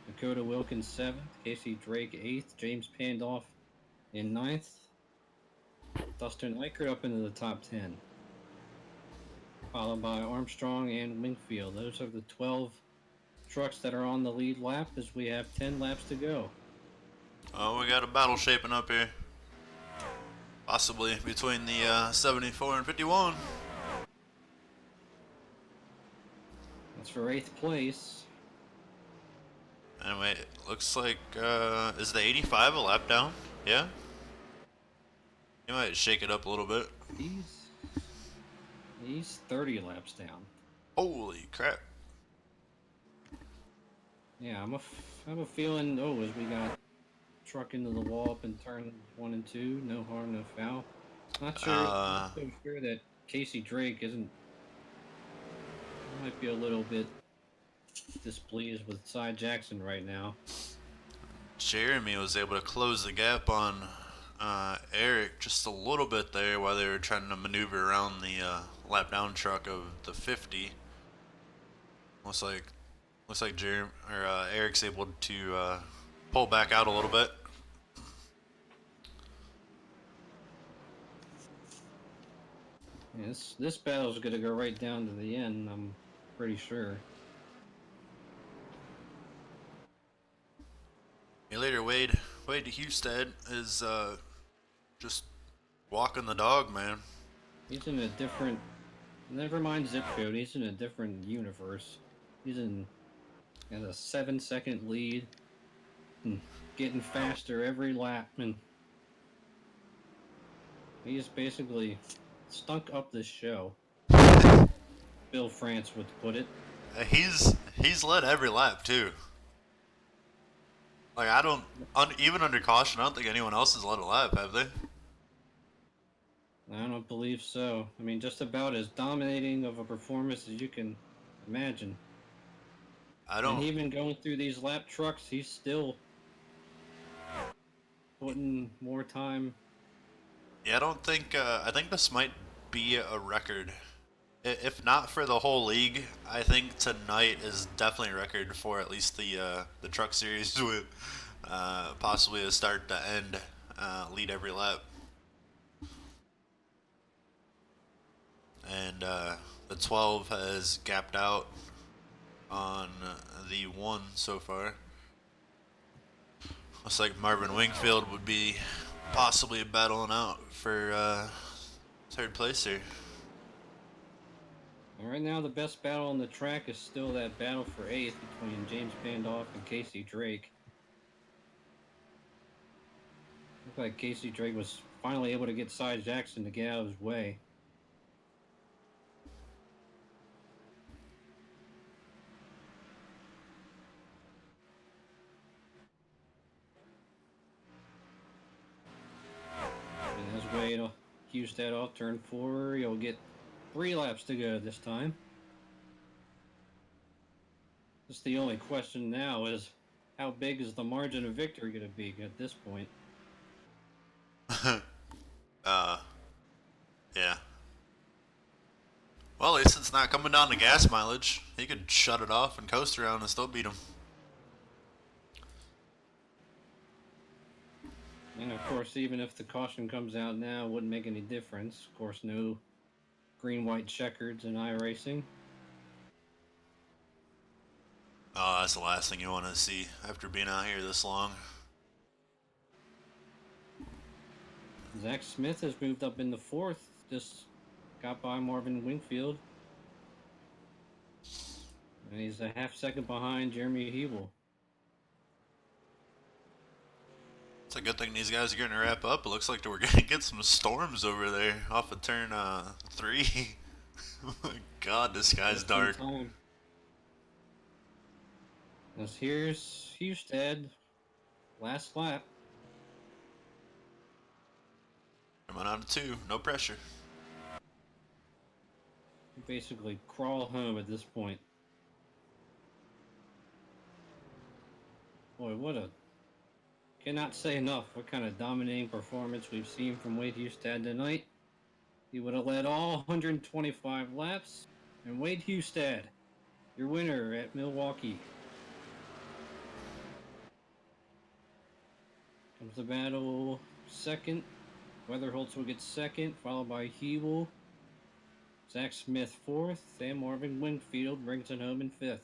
Dakota Wilkins 7th. Casey Drake 8th. James Pandoff in 9th. Dustin Eichert up into the top 10. Followed by Armstrong and Wingfield. Those are the 12 trucks that are on the lead lap as we have 10 laps to go. Oh, we got a battle shaping up here. Possibly between the 74 and 51. That's for 8th place. Anyway, looks like, is the 85 a lap down? Yeah? You might shake it up a little bit. He's 30 laps down. Holy crap. Yeah, I have a feeling, as we got truck into the wall up in turn 1 and 2, no harm, no foul. Not so sure that Casey Drake might be a little bit displeased with Cy Jackson right now. Jeremy was able to close the gap on Eric just a little bit there while they were trying to maneuver around the lap down truck of the 50. Looks like Jeremy or Eric's able to pull back out a little bit. Yeah, this battle's gonna go right down to the end, I'm pretty sure. Hey, later, Wade Husted is just walking the dog, man. He's in a different, never mind zip code, he's in a different universe. He's in a 7-second lead, and getting faster every lap, and he's basically stunk up this show. Bill France would put it. He's led every lap too. Like even under caution, I don't think anyone else has led a lap, have they? I don't believe so. I mean, just about as dominating of a performance as you can imagine. And even going through these lap trucks, he's still putting more time. Yeah, I think this might be a record. If not for the whole league, I think tonight is definitely a record for at least the truck series with possibly a start to end lead every lap. And the 12 has gapped out on the 1 so far. Looks like Marvin Wingfield would be possibly battling out for 3rd place here. And right now, the best battle on the track is still that battle for 8th between James Bandoff and Casey Drake. Looks like Casey Drake was finally able to get Cy Jackson to get out of his way. And as Wade Husted off turn 4, he'll get 3 laps to go this time. Just the only question now is, how big is the margin of victory going to be at this point? Yeah. Well, at least it's not coming down to gas mileage. He could shut it off and coast around and still beat him. And of course, even if the caution comes out now, it wouldn't make any difference. Of course, no green-white checkers in iRacing. Oh, that's the last thing you want to see after being out here this long. Zach Smith has moved up into 4th, just got by Marvin Wingfield. And he's a half second behind Jeremy Hebel. It's a good thing these guys are going to wrap up. It looks like we're going to get some storms over there off of turn 3. Oh my god, this guy's dark. As here's Husted, last lap. Coming on to 2, no pressure. Basically crawl home at this point. Boy, cannot say enough what kind of dominating performance we've seen from Wade Husted tonight. He would have led all 125 laps, and Wade Husted, your winner at Milwaukee. Comes the battle 2nd. Weatherholtz will get 2nd, followed by Hebel. Zach Smith 4th, and Marvin Wingfield brings it home in 5th.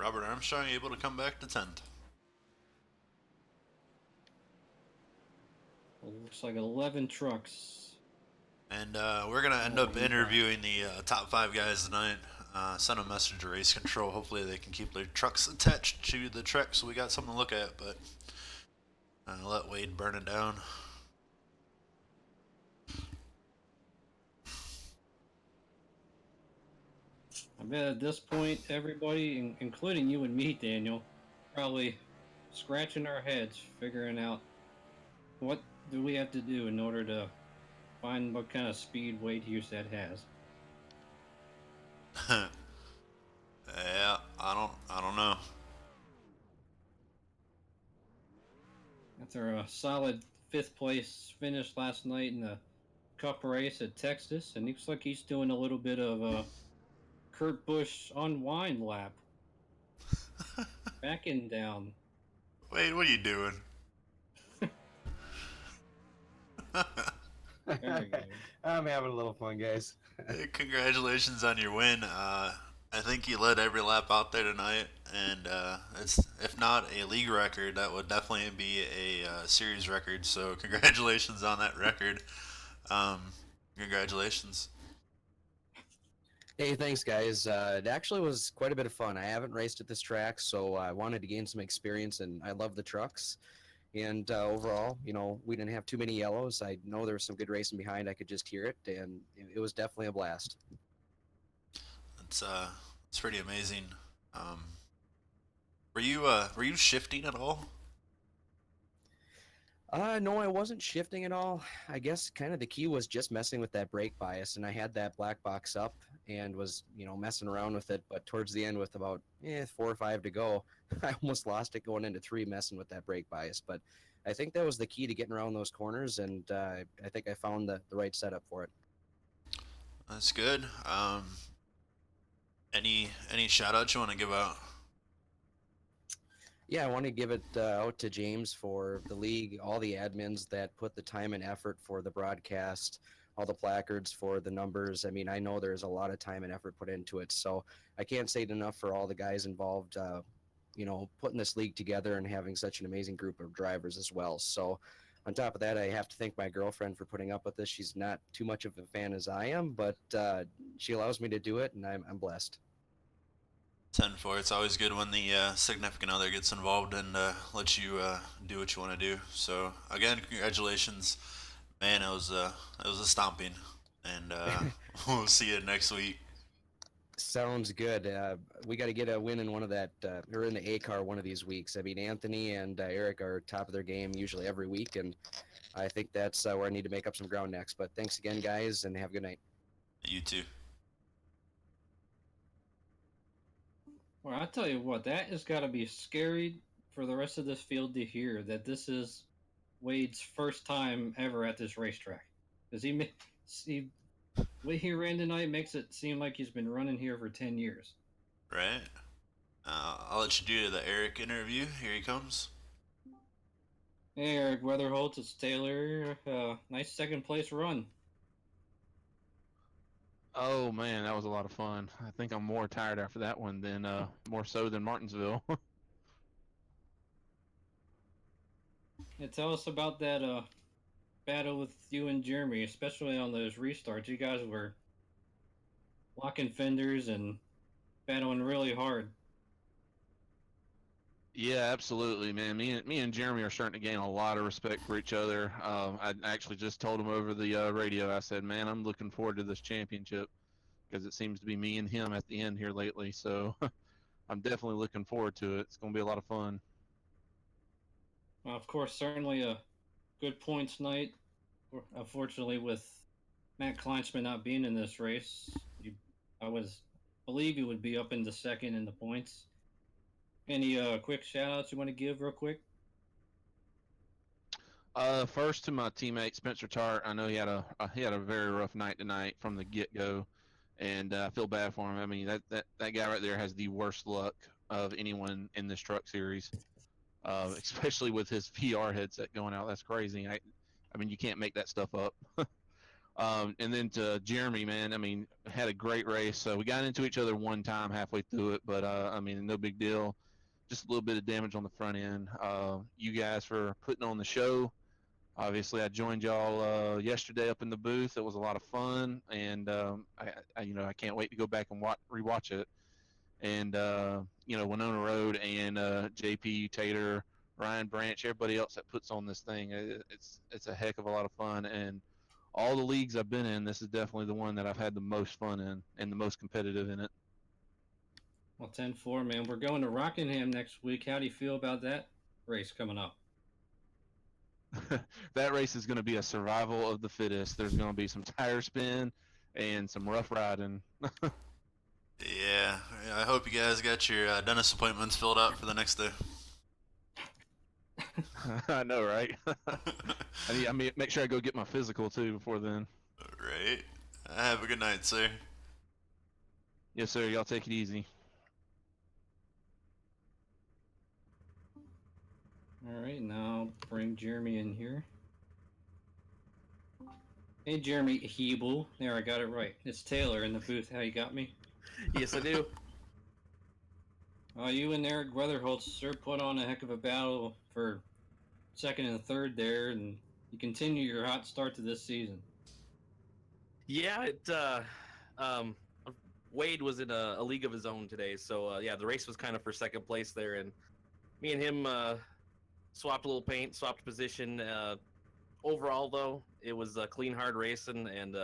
Robert Armstrong able to come back to 10th. Looks like 11 trucks. And we're going to end up interviewing the top 5 guys tonight. Send a message to Race Control. Hopefully they can keep their trucks attached to the track so we got something to look at. But let Wade burn it down. I bet at this point, everybody, including you and me, Daniel, probably scratching our heads, figuring out what do we have to do in order to find what kind of speed Wade Husted has. Yeah, I don't know. After a solid 5th place finish last night in the Cup race at Texas, and looks like he's doing a little bit of a Kurt Busch unwind lap. Backing down. Wade, what are you doing? There we go. I'm having a little fun, guys. Hey, congratulations on your win. I think you led every lap out there tonight, and it's if not a league record, that would definitely be a series record. So congratulations on that record. Congratulations. Hey, thanks, guys. It actually was quite a bit of fun. I haven't raced at this track, so I wanted to gain some experience, and I love the trucks. And overall, you know, we didn't have too many yellows. I know there was some good racing behind. I could just hear it, and it was definitely a blast. It's pretty amazing. Were you shifting at all? No, I wasn't shifting at all. I guess kind of the key was just messing with that brake bias, and I had that black box up and was, you know, messing around with it. But towards the end, with about 4 or 5 to go, I almost lost it going into 3, messing with that brake bias. But I think that was the key to getting around those corners, and I think I found the right setup for it. That's good. Any shout outs you want to give out? Yeah, I want to give it out to James for the league, all the admins that put the time and effort for the broadcast, all the placards for the numbers. I mean, I know there's a lot of time and effort put into it, so I can't say it enough for all the guys involved, you know, putting this league together and having such an amazing group of drivers as well. So on top of that, I have to thank my girlfriend for putting up with this. She's not too much of a fan as I am, but she allows me to do it, and I'm blessed. 10-4. It's always good when the significant other gets involved and lets you do what you want to do. So again, congratulations, man. It was a stomping, and we'll see you next week. Sounds good. We got to get a win in one of that, or in the A car one of these weeks. I mean, Anthony and Eric are top of their game usually every week, and I think that's where I need to make up some ground next. But thanks again, guys, and have a good night. You too. Well, I tell you what, that has got to be scary for the rest of this field to hear that this is Wade's first time ever at this racetrack. Because the way he ran tonight makes it seem like he's been running here for 10 years. Right. I'll let you do the Eric interview. Here he comes. Hey, Eric Weatherholt, it's Taylor. Nice 2nd place run. Oh man, that was a lot of fun. I think I'm more tired after that one than more so than Martinsville. Yeah, tell us about that battle with you and Jeremy, especially on those restarts. You guys were locking fenders and battling really hard. Yeah, absolutely, man. Me and Jeremy are starting to gain a lot of respect for each other. I actually just told him over the radio. I said, "Man, I'm looking forward to this championship because it seems to be me and him at the end here lately." So I'm definitely looking forward to it. It's going to be a lot of fun. Well, of course, certainly a good points night. Unfortunately, with Matt Kleinschmidt not being in this race, I believe he would be up into 2nd in the points. Any quick shout-outs you want to give real quick? First to my teammate Spencer Tart. I know he had a very rough night tonight from the get-go, and I feel bad for him. I mean, that guy right there has the worst luck of anyone in this truck series, especially with his VR headset going out. That's crazy. I mean, you can't make that stuff up. And then to Jeremy, man, I mean, had a great race. So we got into each other one time halfway through it, but I mean, no big deal. Just a little bit of damage on the front end. You guys for putting on the show. Obviously, I joined y'all yesterday up in the booth. It was a lot of fun, and I can't wait to go back and rewatch it. And Winona Road and JP Tater, Ryan Branch, everybody else that puts on this thing, it's a heck of a lot of fun. And all the leagues I've been in, this is definitely the one that I've had the most fun in and the most competitive in it. Well, 10-4, man. We're going to Rockingham next week. How do you feel about that race coming up? That race is going to be a survival of the fittest. There's going to be some tire spin and some rough riding. Yeah, I hope you guys got your dentist appointments filled out for the next day. I know, right? I mean, make sure I go get my physical too before then. Right. Have a good night, sir. Yes, sir. Y'all take it easy. All right, now bring Jeremy in here. Hey, Jeremy Hebel. There, I got it right. It's Taylor in the booth. How you got me? Yes, I do. You and Eric Weatherholtz sure put on a heck of a battle for second and third there, and you continue your hot start to this season. Yeah, Wade was in a league of his own today, so yeah, the race was kind of for second place there, and me and him swapped a little paint, swapped position. Overall, though, it was a clean, hard racing, and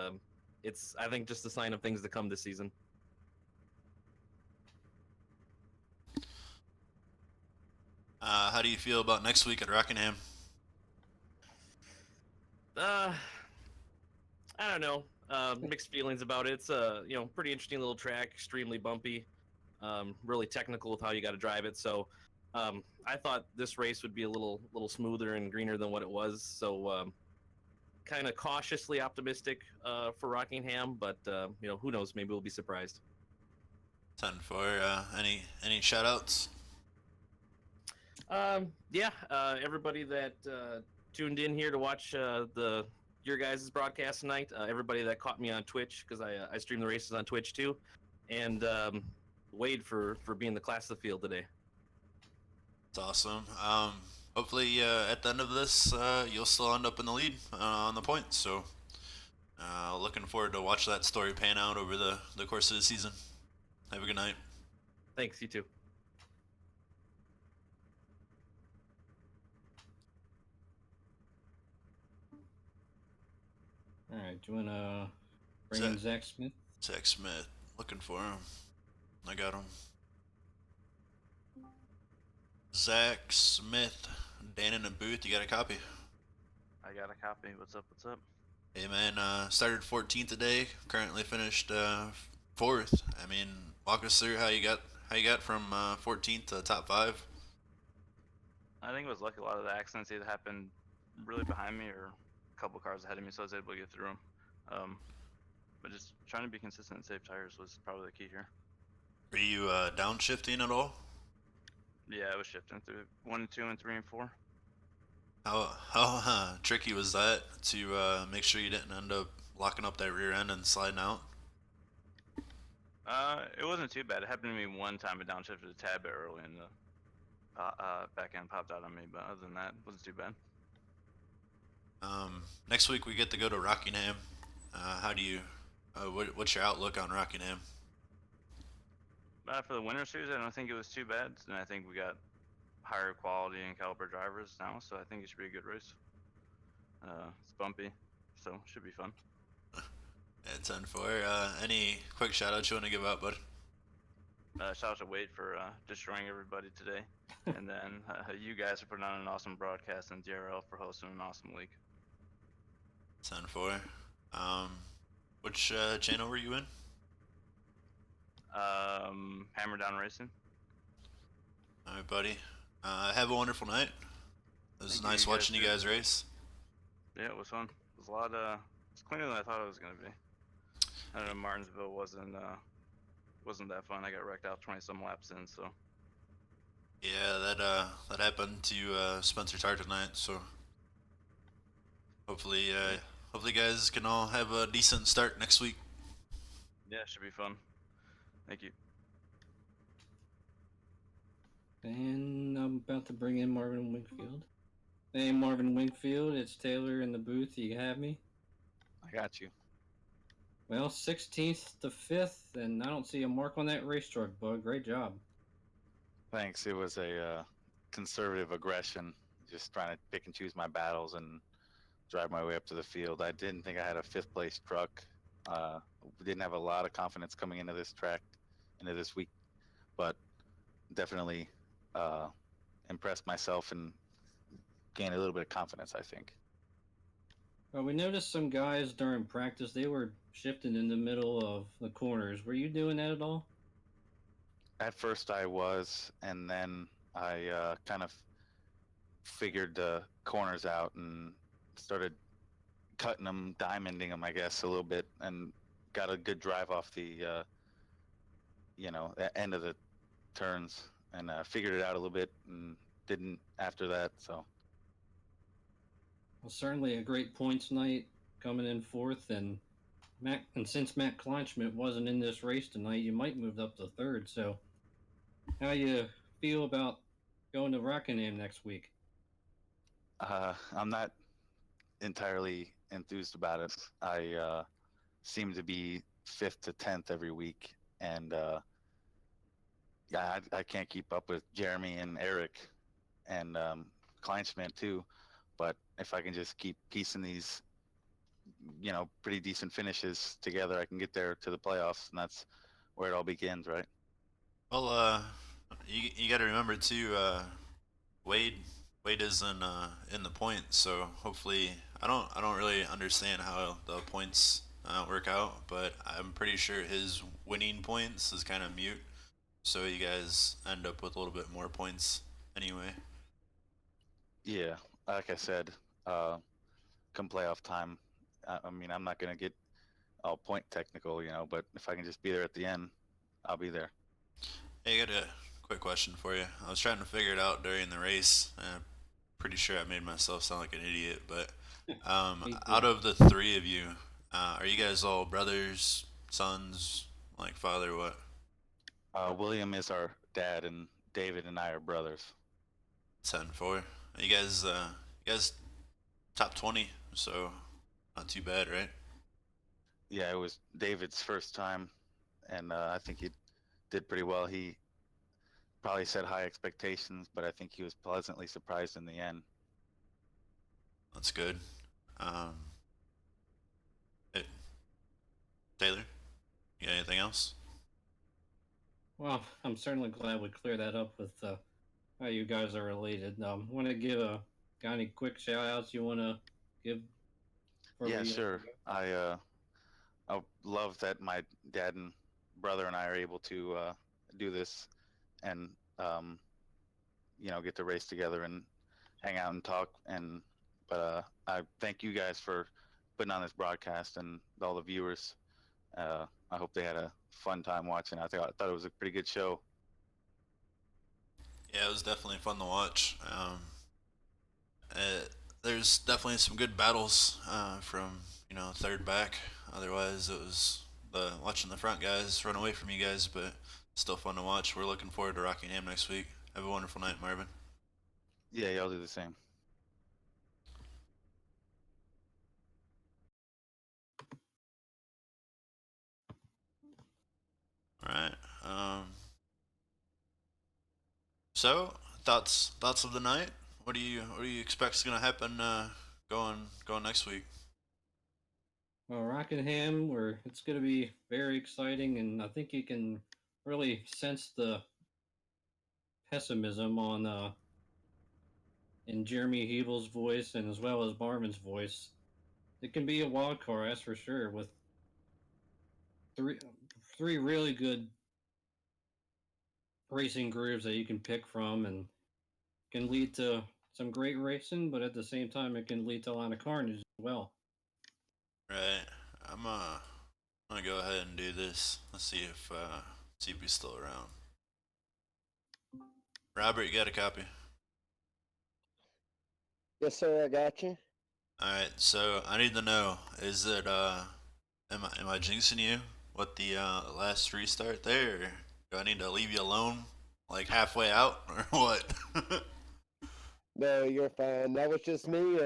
it's, I think, just a sign of things to come this season. How do you feel about next week at Rockingham? I don't know. Mixed feelings about it. It's a pretty interesting little track, extremely bumpy, really technical with how you got to drive it. So I thought this race would be a little smoother and greener than what it was. So kind of cautiously optimistic for Rockingham, but who knows? Maybe we'll be surprised. 10-4. Any shoutouts? Yeah, everybody that tuned in here to watch your guys' broadcast tonight. Everybody that caught me on Twitch, because I stream the races on Twitch too, and Wade for being the class of the field today. It's awesome. Hopefully at the end of this, you'll still end up in the lead on the points. So looking forward to watch that story pan out over the course of the season. Have a good night. Thanks, you too. All right, do you want to bring in Zach Smith? Zach Smith. Looking for him. I got him. Zach Smith. Dan in the booth. You got a copy? I got a copy. What's up? What's up? Hey man, started 14th today. Currently finished 4th. I mean, walk us through how you got from 14th to top 5. I think it was lucky. A lot of the accidents either happened really behind me or a couple cars ahead of me, so I was able to get through them. But just trying to be consistent and save tires was probably the key here. Were you downshifting at all? Yeah, I was shifting through 1 and 2 and 3 and 4. How tricky was that to make sure you didn't end up locking up that rear end and sliding out? It wasn't too bad. It happened to me one time. I downshifted a tad bit early, and the back end popped out on me. But other than that, it wasn't too bad. Next week we get to go to Rockingham. How do you? What's your outlook on Rockingham? For the winter series, I don't think it was too bad, and I think we got higher quality and caliber drivers now, so I think it should be a good race. It's bumpy, so it should be fun. Yeah, 10-4. Any quick shout outs you want to give out, bud? Shout out to Wade for destroying everybody today, and then you guys are putting on an awesome broadcast, and DRL for hosting an awesome league. 10-4. Which channel were you in? Hammer Down Racing. All right, buddy. Have a wonderful night. It was Thank nice you watching you too. guys race. Yeah, it was fun. It was a lot. It's cleaner than I thought it was gonna be. I don't know. Martinsville wasn't that fun. I got wrecked out 20 some laps in. So. Yeah, that happened to Spencer Tart tonight. So hopefully hopefully you guys can all have a decent start next week. Yeah, should be fun. Thank you. And I'm about to bring in Marvin Wingfield. Hey, Marvin Wingfield, it's Taylor in the booth. You have me? I got you. Well, 16th to 5th, and I don't see a mark on that race truck, bud. Great job. Thanks. It was a conservative aggression, just trying to pick and choose my battles and drive my way up to the field. I didn't think I had a fifth place truck. Didn't have a lot of confidence coming into this track, into this week, but definitely impressed myself and gained a little bit of confidence, I think. Well, we noticed some guys during practice, they were shifting in the middle of the corners. Were you doing that at all? At first I was, and then I kind of figured the corners out and started cutting them, diamonding them, I guess, a little bit, and got a good drive off the, end of the turns, and figured it out a little bit, and didn't after that. So Well, certainly a great points night coming in fourth, and since Matt Kleinschmidt wasn't in this race tonight, you might move up to third. So, how you feel about going to Rockingham next week? I'm not entirely enthused about it. I seem to be 5th to 10th every week, and yeah, I can't keep up with Jeremy and Eric and Kleinschmidt too. But if I can just keep piecing these, pretty decent finishes together, I can get there to the playoffs, and that's where it all begins, right? Well, you got to remember too. Wade Wade is in the points, so hopefully I don't really understand how the points work out, but I'm pretty sure his winning points is kind of mute, so you guys end up with a little bit more points anyway. Yeah, like I said, uh, come playoff time, I mean, I'm not gonna get all point technical, but if I can just be there at the end, I'll be there. Hey, I got a quick question for you. I was trying to figure it out during the race. I'm pretty sure I made myself sound like an idiot, but out of the three of you, are you guys all brothers, sons, like father, what? William is our dad, and David and I are brothers. 10-4. You guys top 20, so not too bad, right? Yeah, it was David's first time, and I think he did pretty well. He probably set high expectations, but I think he was pleasantly surprised in the end. That's good. Um, hey, Taylor, you got anything else? Well, I'm certainly glad we cleared that up with how you guys are related. Want to got any quick shout outs you want to give? Yeah, sure. I love that my dad and brother and I are able to do this and get to race together and hang out and talk. But I thank you guys for putting on this broadcast and all the viewers. I hope they had a fun time watching. I thought it was a pretty good show. Yeah, it was definitely fun to watch. Uh, there's definitely some good battles from third back. Otherwise, it was the watching the front guys run away from you guys, but still fun to watch. We're looking forward to Rockingham next week. Have a wonderful night, Marvin. Yeah, y'all do the same. All right. So thoughts of the night. What do you expect is gonna happen going next week? Well, Rockingham, where it's going to be very exciting, and I think you can really sense the pessimism on in Jeremy Hebel's voice and as well as Marvin's voice. It can be a wild card, that's for sure, with three three really good racing grooves that you can pick from, and can lead to some great racing, but at the same time, it can lead to a lot of carnage as well. Right. I'm gonna go ahead and do this. Let's see if he's still around. Robert, you got a copy? Yes, sir. I got you. All right, so I need to know: is it am I jinxing you with the last restart there? Or do I need to leave you alone like halfway out or what? No, you're fine. That was just me.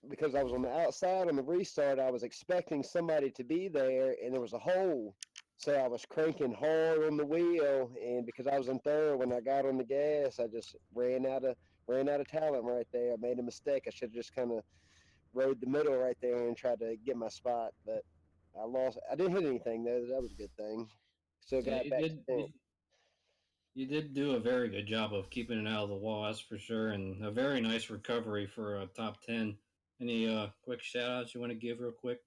Because I was on the outside on the restart, I was expecting somebody to be there, and there was a hole. So I was cranking hard on the wheel, and because I was in third, when I got on the gas, I just ran out of talent right there. I made a mistake. I should have just kind of rode the middle right there and tried to get my spot, but I lost. I didn't hit anything though. That was a good thing. Still Yeah, got you back to did. 10th. You did do a very good job of keeping it out of the wall, that's for sure, and a very nice recovery for a top 10. Any quick shout outs you want to give real quick?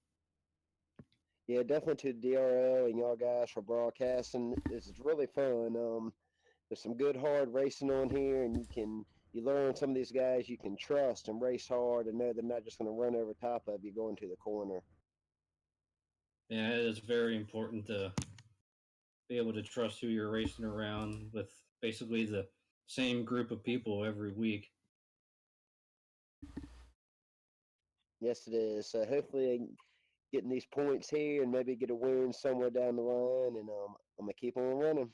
Yeah, definitely to the DRL and y'all guys for broadcasting. This is really fun. There's some good hard racing on here, and you learn some of these guys you can trust and race hard and know they're not just going to run over top of you going to the corner. Yeah, it is very important to be able to trust who you're racing around with basically the same group of people every week. Yes, it is. So hopefully, getting these points here and maybe get a win somewhere down the line, and I'm gonna keep on running.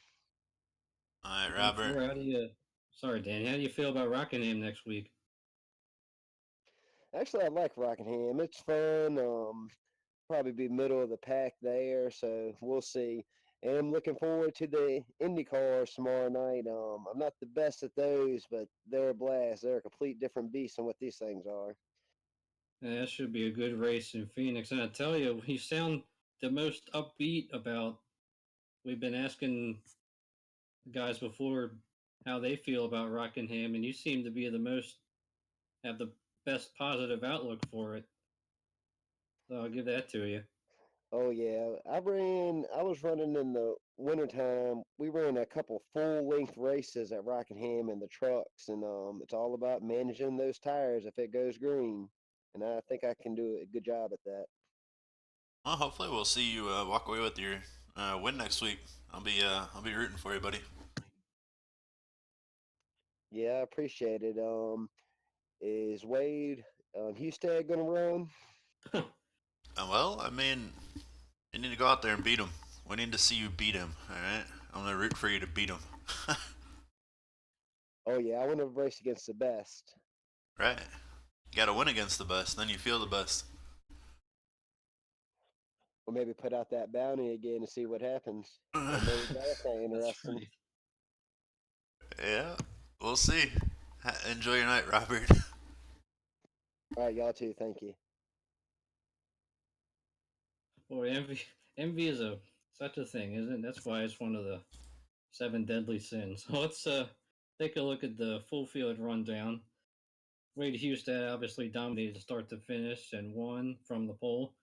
All right, I'm Robert. sure. How do you? Sorry, Danny. How do you feel about Rockingham next week? Actually, I like Rockingham. It's fun. Probably be middle of the pack there, so we'll see. And I'm looking forward to the Indy cars tomorrow night. I'm not the best at those, but they're a blast. They're a complete different beast than what these things are. Yeah, that should be a good race in Phoenix. And I tell you, you sound the most upbeat about. We've been asking guys before how they feel about Rockingham, and you seem to be the most have the best positive outlook for it. So I'll give that to you. Oh yeah, I was running in the wintertime. We ran a couple full length races at Rockingham in the trucks, and it's all about managing those tires if it goes green. And I think I can do a good job at that. Well, hopefully we'll see you walk away with your win next week. I'll be rooting for you, buddy. Yeah, I appreciate it. Is Wade Hustad gonna run? Well, I mean, you need to go out there and beat him. We need to see you beat him. All right, I'm gonna root for you to beat him. Oh yeah, I want to race against the best, Right. You got to win against the best, then you feel the best. or maybe put out that bounty again to see what happens. $1 million sound That's interesting. right. Yeah, we'll see. Enjoy your night, Robert. All right, y'all too. Thank you. Boy, envy is a such a thing, isn't it? That's why it's one of the seven deadly sins. So let's take a look at the full field rundown. Wade Hustad obviously dominated start to finish and won from the pole.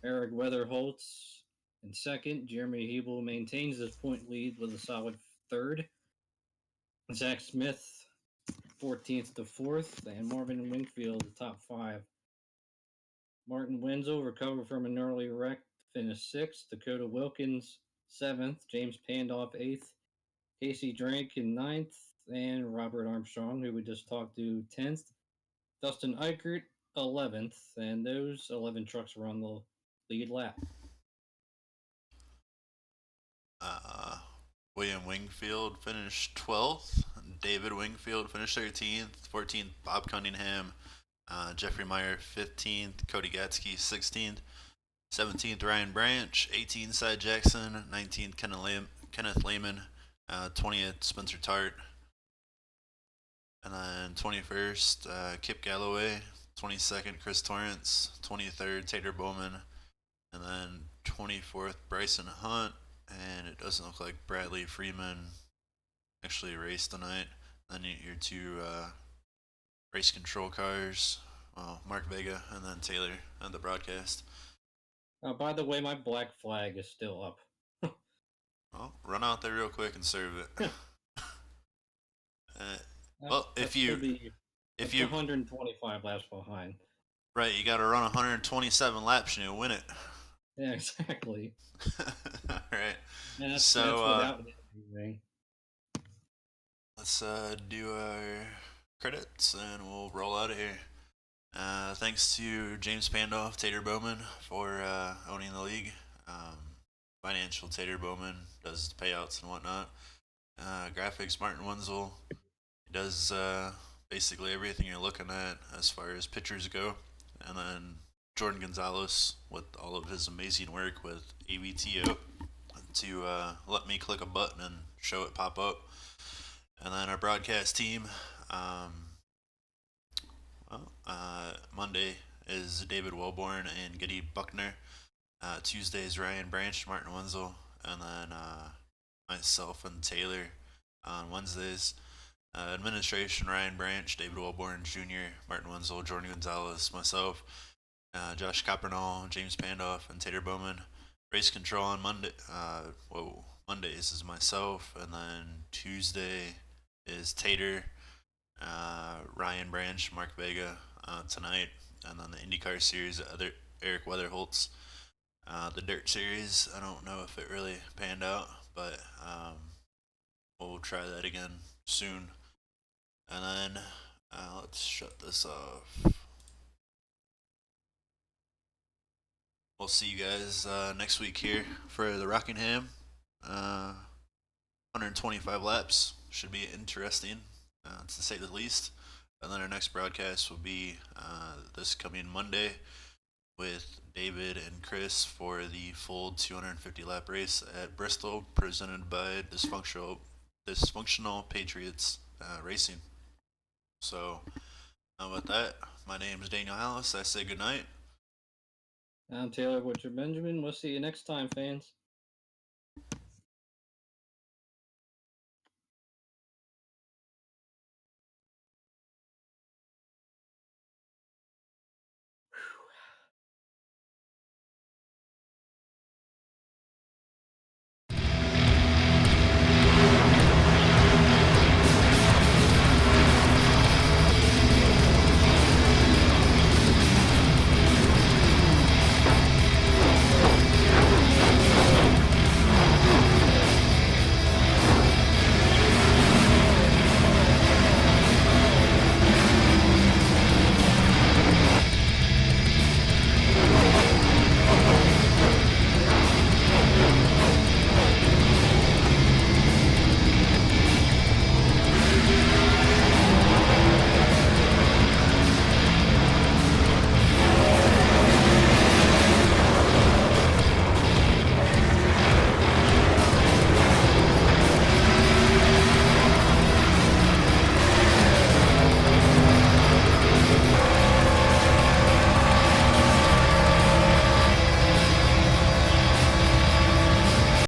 Eric Weatherholtz in second. Jeremy Hebel maintains his point lead with a solid third. Zach Smith 14th to 4th, and Marvin Wingfield the top 5. Martin Wenzel recovered from an early wreck, finished 6th. Dakota Wilkins 7th. James Pandoff 8th. Casey Drake in 9th. And Robert Armstrong, who we just talked to, 10th. Dustin Eichert 11th. And those 11 trucks were on the lead lap. Uh, William Wingfield finished 12th. David Wingfield finished 13th. 14th, Bob Cunningham. Jeffrey Meyer 15th. Cody Gatsky 16th. 17th, Ryan Branch. 18th, Cy Jackson. 19th, Kenneth Lehman. 20th, Spencer Tart. And then 21st, Kip Galloway. 22nd, Chris Torrance. 23rd, Tater Bowman. And then 24th, Bryson Hunt. And it doesn't look like Bradley Freeman actually raced tonight. Then your two race control cars, well, Mark Vega and then Taylor on the broadcast. By the way, my black flag is still up. Well, run out there real quick and serve it. uh, That, well, that should be if that's you 125 laps behind. right, you got to run 127 laps and you'll win it. Yeah, exactly. All right. And that's So without anything. let's do our credits and we'll roll out of here. Thanks to James Pandoff, Tater Bowman for owning the league. Financial Tater Bowman does the payouts and whatnot. Graphics Martin Wenzel does basically everything you're looking at as far as pictures go. And then Jordan Gonzalez with all of his amazing work with AVTO to let me click a button and show it pop up. And then our broadcast team, Monday is David Wellborn and Giddy Buckner. Tuesday is Ryan Branch, Martin Wenzel, and then myself and Taylor on Wednesdays. Administration, Ryan Branch, David Wellborn Jr., Martin Wenzel, Jordan Gonzalez, myself, Josh Copernall, James Pandoff, and Tater Bowman. Race control on Mondays is myself, and then Tuesday is Tater, Ryan Branch, Mark Vega tonight, and then the IndyCar series, Eric Weatherholtz. The Dirt series, I don't know if it really panned out, but we'll try that again soon. And then let's shut this off. We'll see you guys next week here for the Rockingham. 125 laps should be interesting, to say the least. And then our next broadcast will be this coming Monday with David and Chris for the full 250 lap race at Bristol, presented by Dysfunctional Patriots Racing. So, with that, my name is Daniel Hallis. I say goodnight. I'm Taylor Butcher Benjamin. We'll see you next time, fans.